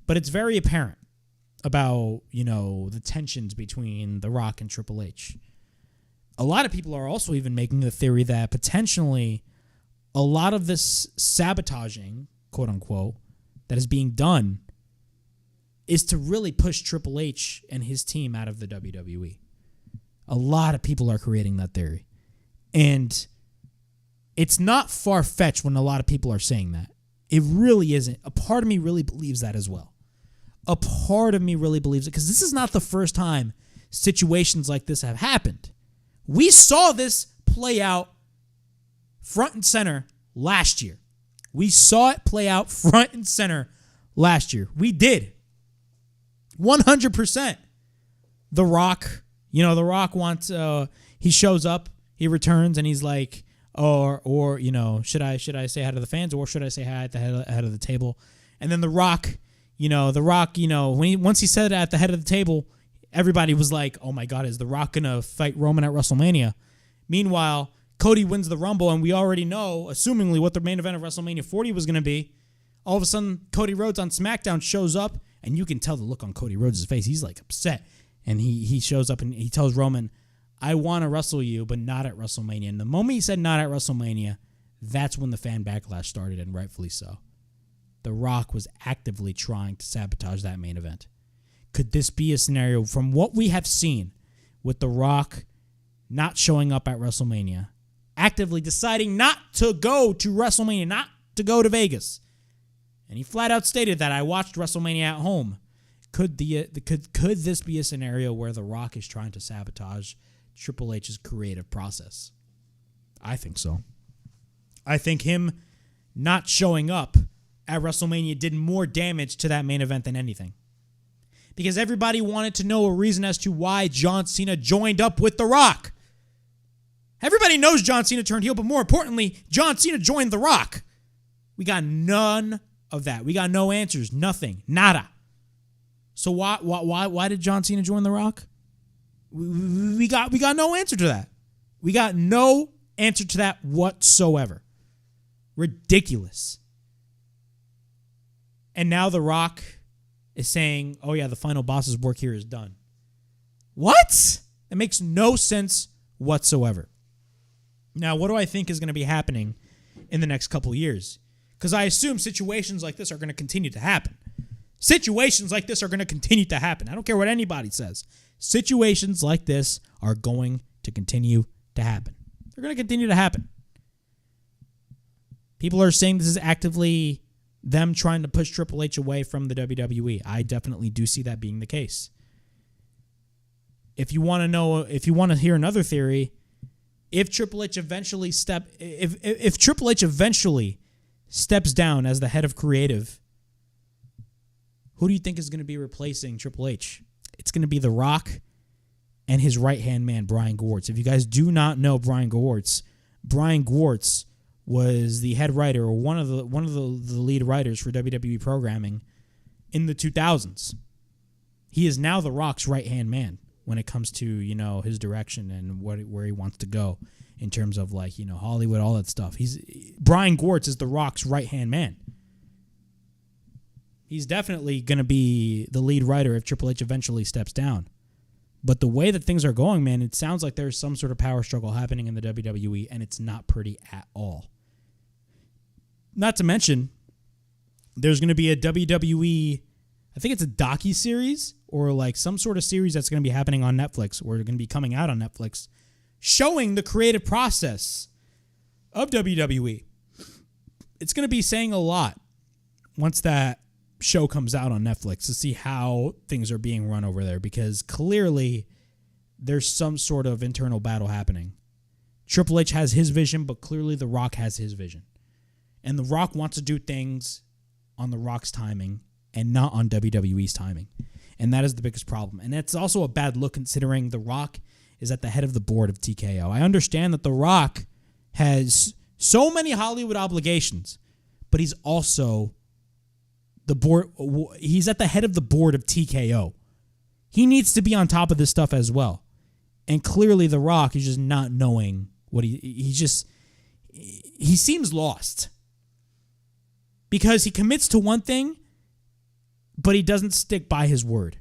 but it's very apparent about, the tensions between The Rock and Triple H. A lot of people are also even making the theory that potentially a lot of this sabotaging, quote unquote, that is being done is to really push Triple H and his team out of the WWE. A lot of people are creating that theory. And it's not far-fetched when a lot of people are saying that. It really isn't. A part of me really believes that as well. A part of me really believes it because this is not the first time situations like this have happened. We saw this play out front and center last year. We saw it play out front and center last year. We did. 100%. The Rock, The Rock wants, he shows up, he returns, and he's like, should I say hi to the fans, or should I say hi at the head of the table? And then The Rock, once he said it at the head of the table, everybody was like, oh my God, is The Rock going to fight Roman at WrestleMania? Meanwhile, Cody wins the Rumble, and we already know, assumingly, what the main event of WrestleMania 40 was going to be. All of a sudden, Cody Rhodes on SmackDown shows up, and you can tell the look on Cody Rhodes' face. He's like upset. And he shows up and he tells Roman, I want to wrestle you, but not at WrestleMania. And the moment he said not at WrestleMania, that's when the fan backlash started, and rightfully so. The Rock was actively trying to sabotage that main event. Could this be a scenario from what we have seen with The Rock not showing up at WrestleMania, actively deciding not to go to WrestleMania, not to go to Vegas? And he flat out stated that I watched WrestleMania at home. Could this be a scenario where The Rock is trying to sabotage Triple H's creative process? I think so. I think him not showing up at WrestleMania did more damage to that main event than anything. Because everybody wanted to know a reason as to why John Cena joined up with The Rock. Everybody knows John Cena turned heel, but more importantly, John Cena joined The Rock. We got none of that. We got no answers. Nothing. Nada. So why did John Cena join The Rock? We got no answer to that. We got no answer to that whatsoever. Ridiculous. And now The Rock is saying, oh yeah, the final boss's work here is done. What? It makes no sense whatsoever. Now, what do I think is going to be happening in the next couple of years? Because I assume situations like this are going to continue to happen. Situations like this are going to continue to happen. I don't care what anybody says. Situations like this are going to continue to happen. They're going to continue to happen. People are saying this is actively them trying to push Triple H away from the WWE. I definitely do see that being the case. If you want to hear another theory, if Triple H eventually steps down as the head of creative, who do you think is going to be replacing Triple H? It's going to be The Rock and his right-hand man, Brian Gewirtz. If you guys do not know Brian Gewirtz was the head writer or one of the lead writers for WWE programming in the 2000s. He is now The Rock's right-hand man when it comes to, his direction and where he wants to go in terms of, Hollywood, all that stuff. Brian Gewirtz is The Rock's right-hand man. He's definitely going to be the lead writer if Triple H eventually steps down. But the way that things are going, man, it sounds like there's some sort of power struggle happening in the WWE, and it's not pretty at all. Not to mention, there's going to be a WWE, I think it's a docu-series or like some sort of series that's going to be happening on Netflix or going to be coming out on Netflix showing the creative process of WWE. It's going to be saying a lot once that show comes out on Netflix to see how things are being run over there, because clearly there's some sort of internal battle happening. Triple H has his vision, but clearly The Rock has his vision. And The Rock wants to do things on The Rock's timing and not on WWE's timing. And that is the biggest problem. And it's also a bad look considering The Rock is at the head of the board of TKO. I understand that The Rock has so many Hollywood obligations, but he's also the board. He's at the head of the board of TKO. He needs to be on top of this stuff as well. And clearly The Rock is just not knowing what he seems lost. Because he commits to one thing, but he doesn't stick by his word.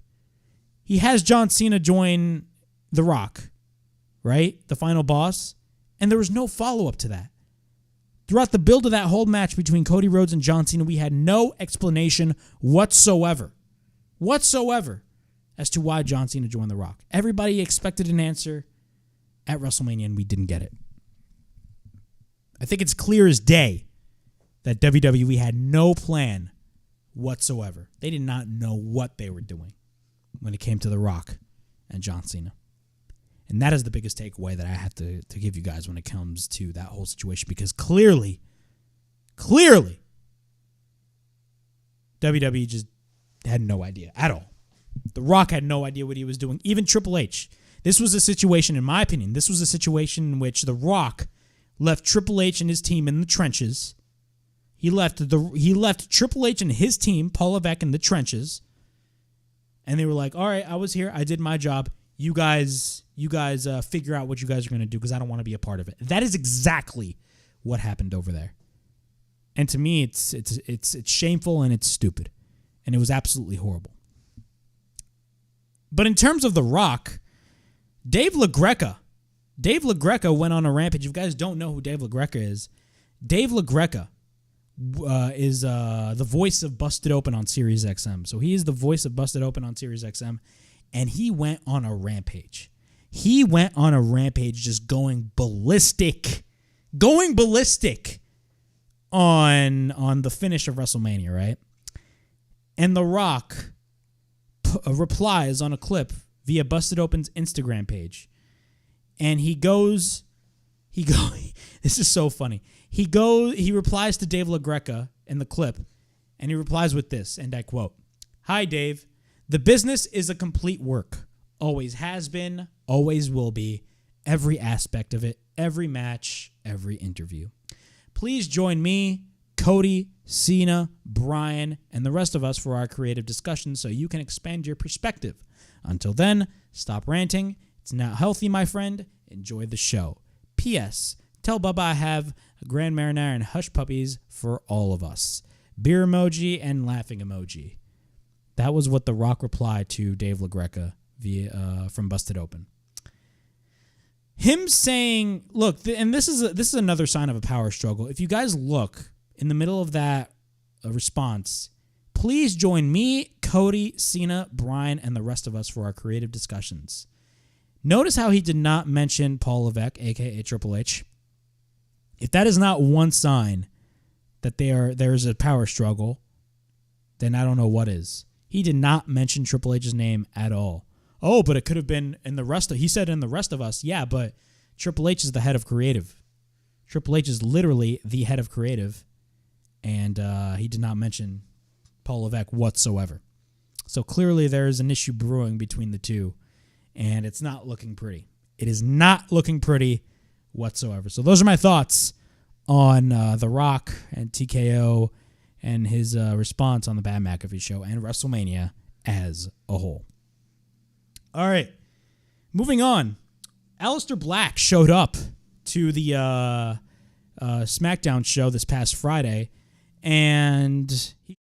He has John Cena join The Rock, right? The final boss. And there was no follow-up to that. Throughout the build of that whole match between Cody Rhodes and John Cena, we had no explanation whatsoever as to why John Cena joined The Rock. Everybody expected an answer at WrestleMania, and we didn't get it. I think it's clear as day that WWE had no plan whatsoever. They did not know what they were doing when it came to The Rock and John Cena. And that is the biggest takeaway that I have to give you guys when it comes to that whole situation, because clearly, WWE just had no idea at all. The Rock had no idea what he was doing. Even Triple H. This was a situation, in my opinion, in which The Rock left Triple H and his team in the trenches. He left Triple H and his team, Paul Levesque, in the trenches. And they were like, all right, I was here. I did my job. You guys figure out what you guys are going to do, because I don't want to be a part of it. That is exactly what happened over there. And to me, it's shameful and it's stupid. And it was absolutely horrible. But in terms of The Rock, Dave LaGreca went on a rampage. If you guys don't know who Dave LaGreca is, Dave LaGreca is the voice of Busted Open on Sirius XM. So he is the voice of Busted Open on Sirius XM, and he went on a rampage. He went on a rampage just going ballistic on the finish of WrestleMania, right? And The Rock replies on a clip via Busted Open's Instagram page. And this is so funny. He replies to Dave LaGreca in the clip, and he replies with this, and I quote, "Hi, Dave. The business is a complete work. Always has been, always will be. Every aspect of it, every match, every interview. Please join me, Cody, Cena, Brian, and the rest of us for our creative discussion so you can expand your perspective. Until then, stop ranting. It's not healthy, my friend. Enjoy the show. P.S. Tell Bubba I have a Grand Marinara and Hush Puppies for all of us. Beer emoji and laughing emoji." That was what The Rock replied to Dave LaGreca from Busted Open. Him saying, look, and this is another sign of a power struggle. If you guys look in the middle of that response, please join me, Cody, Cena, Brian, and the rest of us for our creative discussions. Notice how he did not mention Paul Levesque, a.k.a. Triple H. If that is not one sign that there is a power struggle, then I don't know what is. He did not mention Triple H's name at all. Oh, but it could have been in the rest of... He said in the rest of us. Yeah, but Triple H is the head of creative. Triple H is literally the head of creative. And he did not mention Paul Levesque whatsoever. So clearly there is an issue brewing between the two. And it's not looking pretty. It is not looking pretty whatsoever. So those are my thoughts on The Rock and TKO and his response on the Pat McAfee Show and WrestleMania as a whole. All right, moving on. Aleister Black showed up to the SmackDown show this past Friday, and he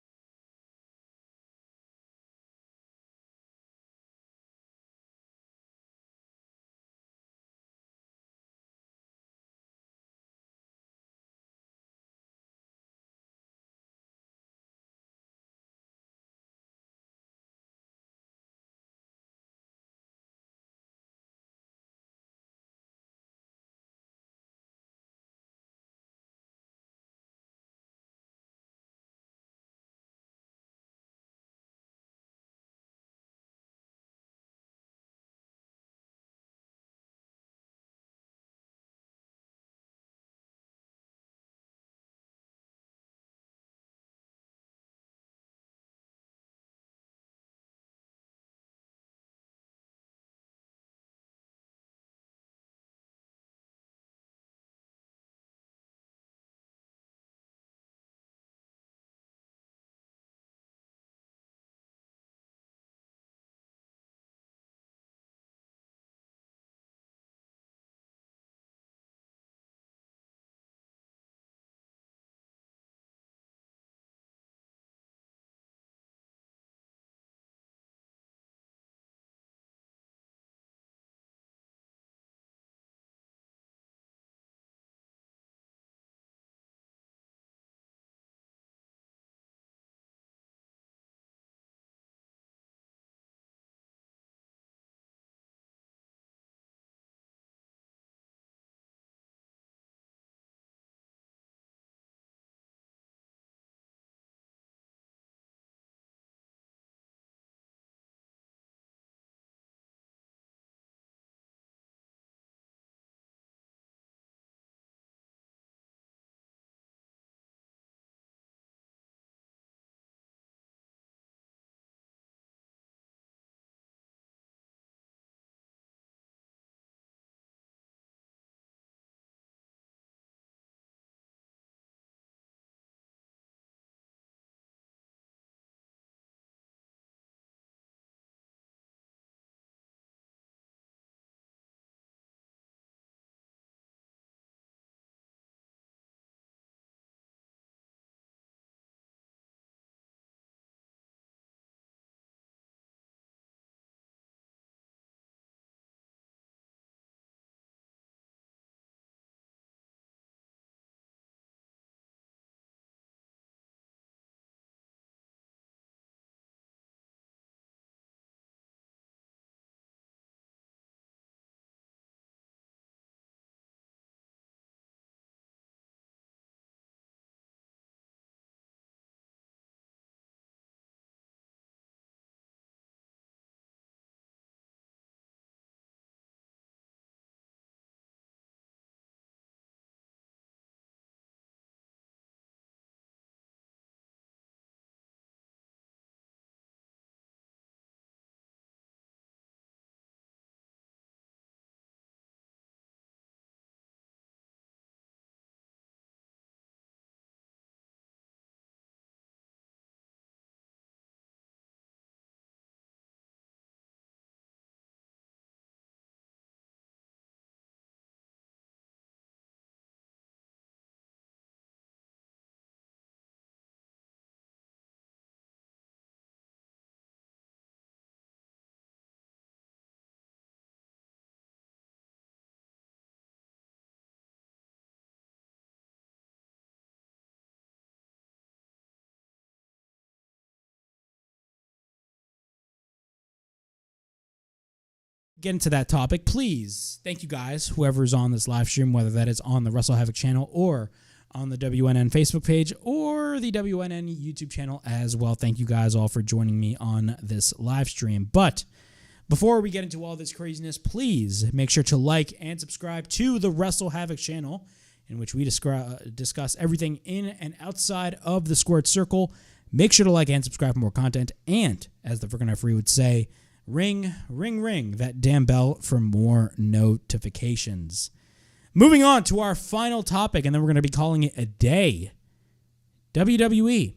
get into that topic, please, thank you guys, whoever's on this live stream, whether that is on the WrestleHavoc channel or on the WNN Facebook page or the WNN YouTube channel as well. Thank you guys all for joining me on this live stream. But before we get into all this craziness, please make sure to like and subscribe to the WrestleHavoc channel, in which we discuss everything in and outside of the squared circle. Make sure to like and subscribe for more content. And as the freaking referee would say, ring, ring, ring that damn bell for more notifications. Moving on to our final topic, and then we're going to be calling it a day. WWE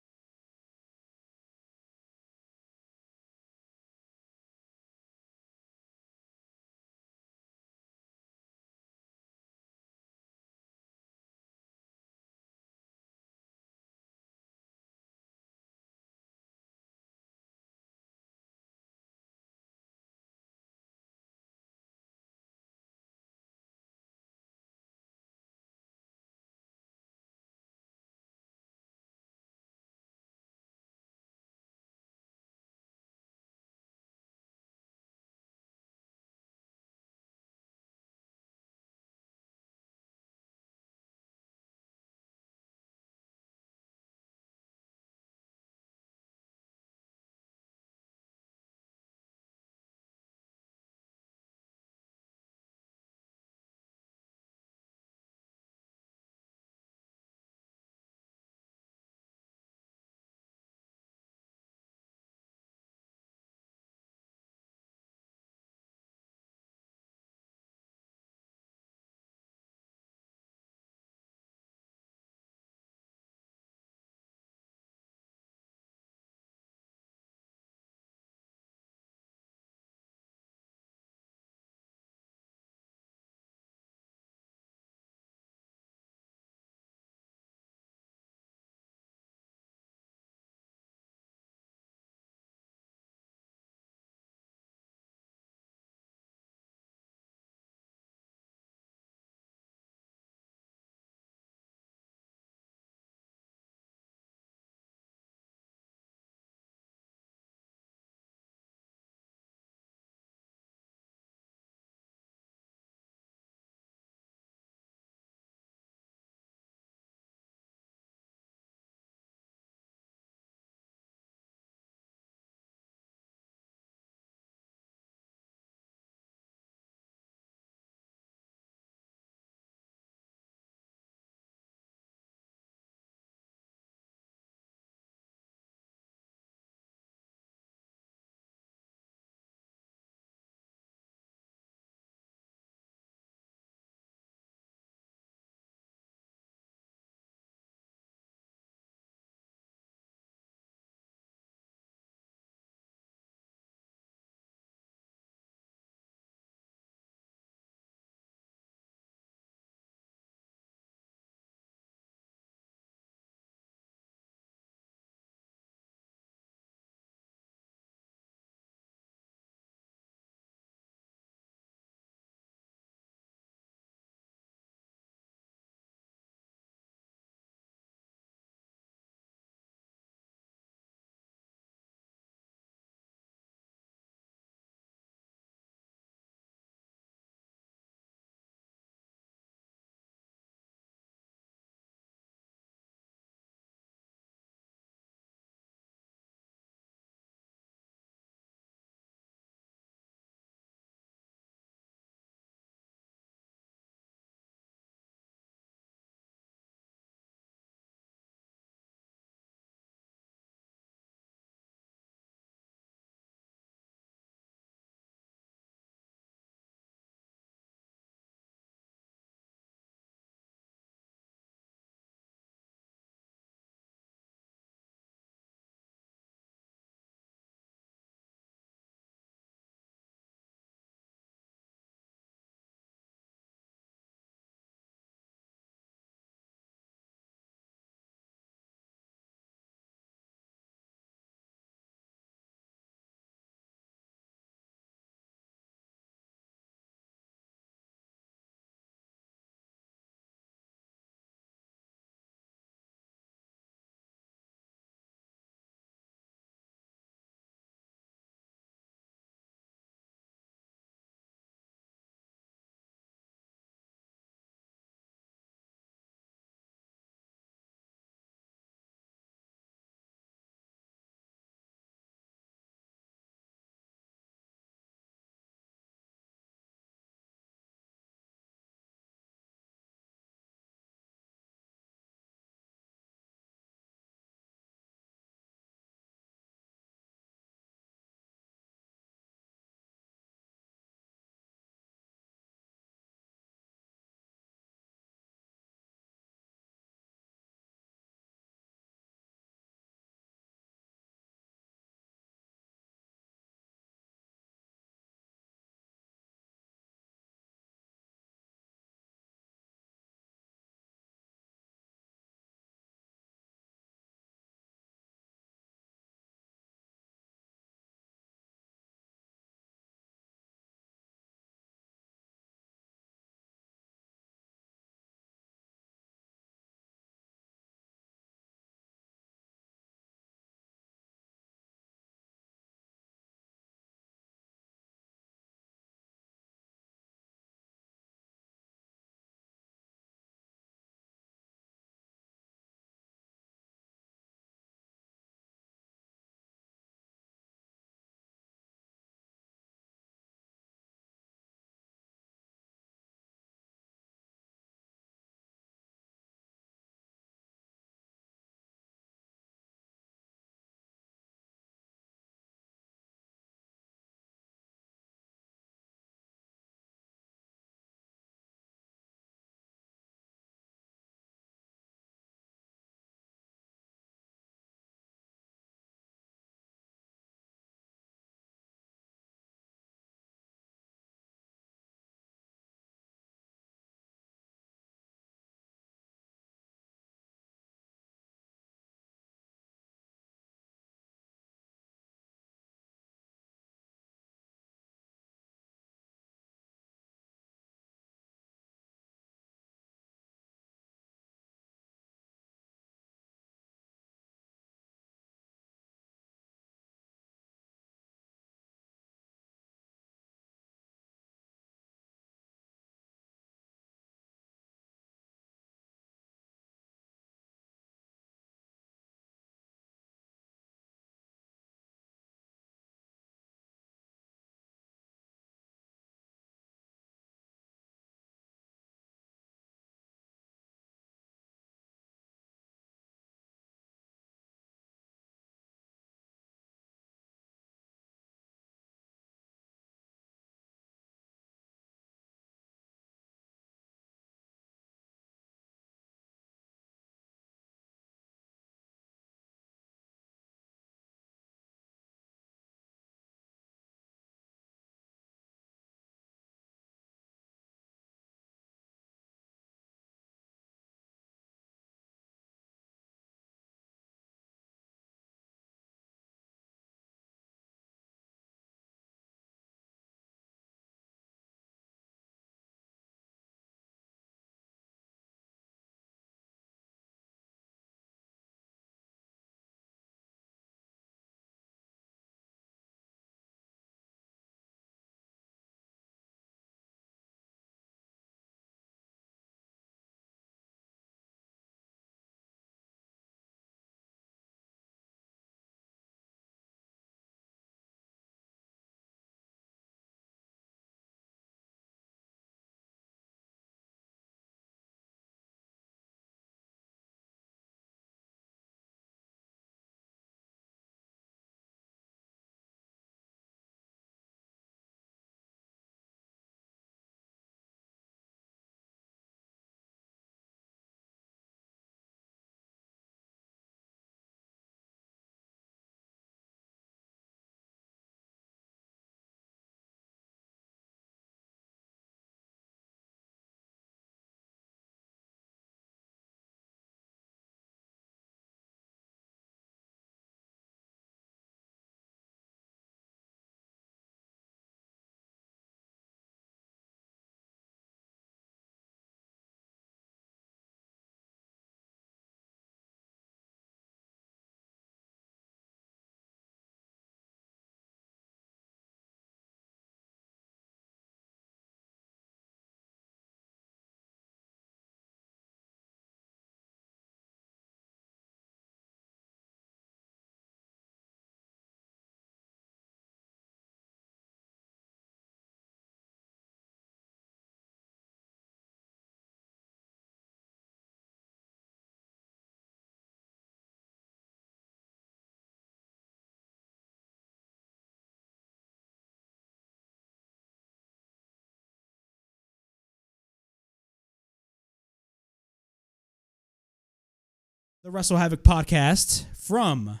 The WrestleHavoc Podcast from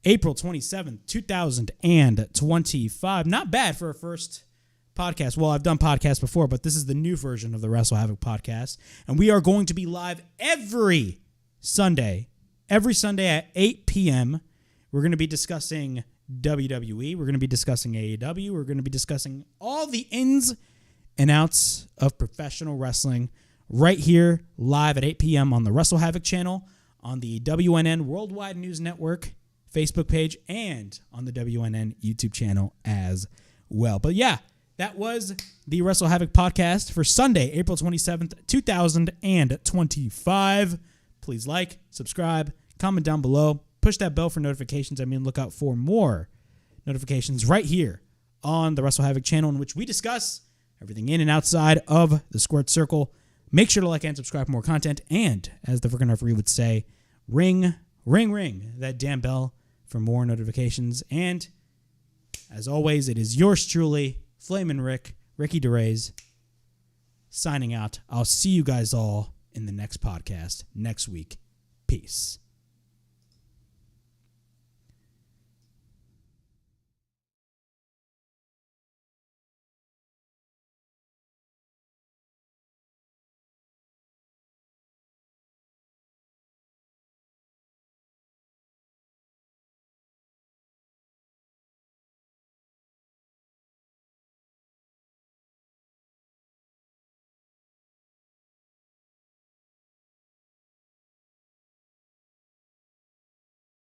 April 27th, 2025. Not bad for a first podcast. Well, I've done podcasts before, but this is the new version of the WrestleHavoc Podcast. And we are going to be live every Sunday at 8 p.m. We're going to be discussing WWE. We're going to be discussing AEW. We're going to be discussing all the ins and outs of professional wrestling right here live at 8 p.m. on the WrestleHavoc channel, on the WNN Worldwide News Network Facebook page, and on the WNN YouTube channel as well. But yeah, that was the WrestleHavoc Podcast for Sunday, April 27th, 2025. Please like, subscribe, comment down below, push that bell for notifications. Look out for more notifications right here on the WrestleHavoc channel, in which we discuss everything in and outside of the squared circle. Make sure to like and subscribe for more content. And as the freaking referee would say, ring that damn bell for more notifications. And as always, it is yours truly, Flamin' Ricky DeRays, signing out. I'll see you guys all in the next podcast next week. Peace.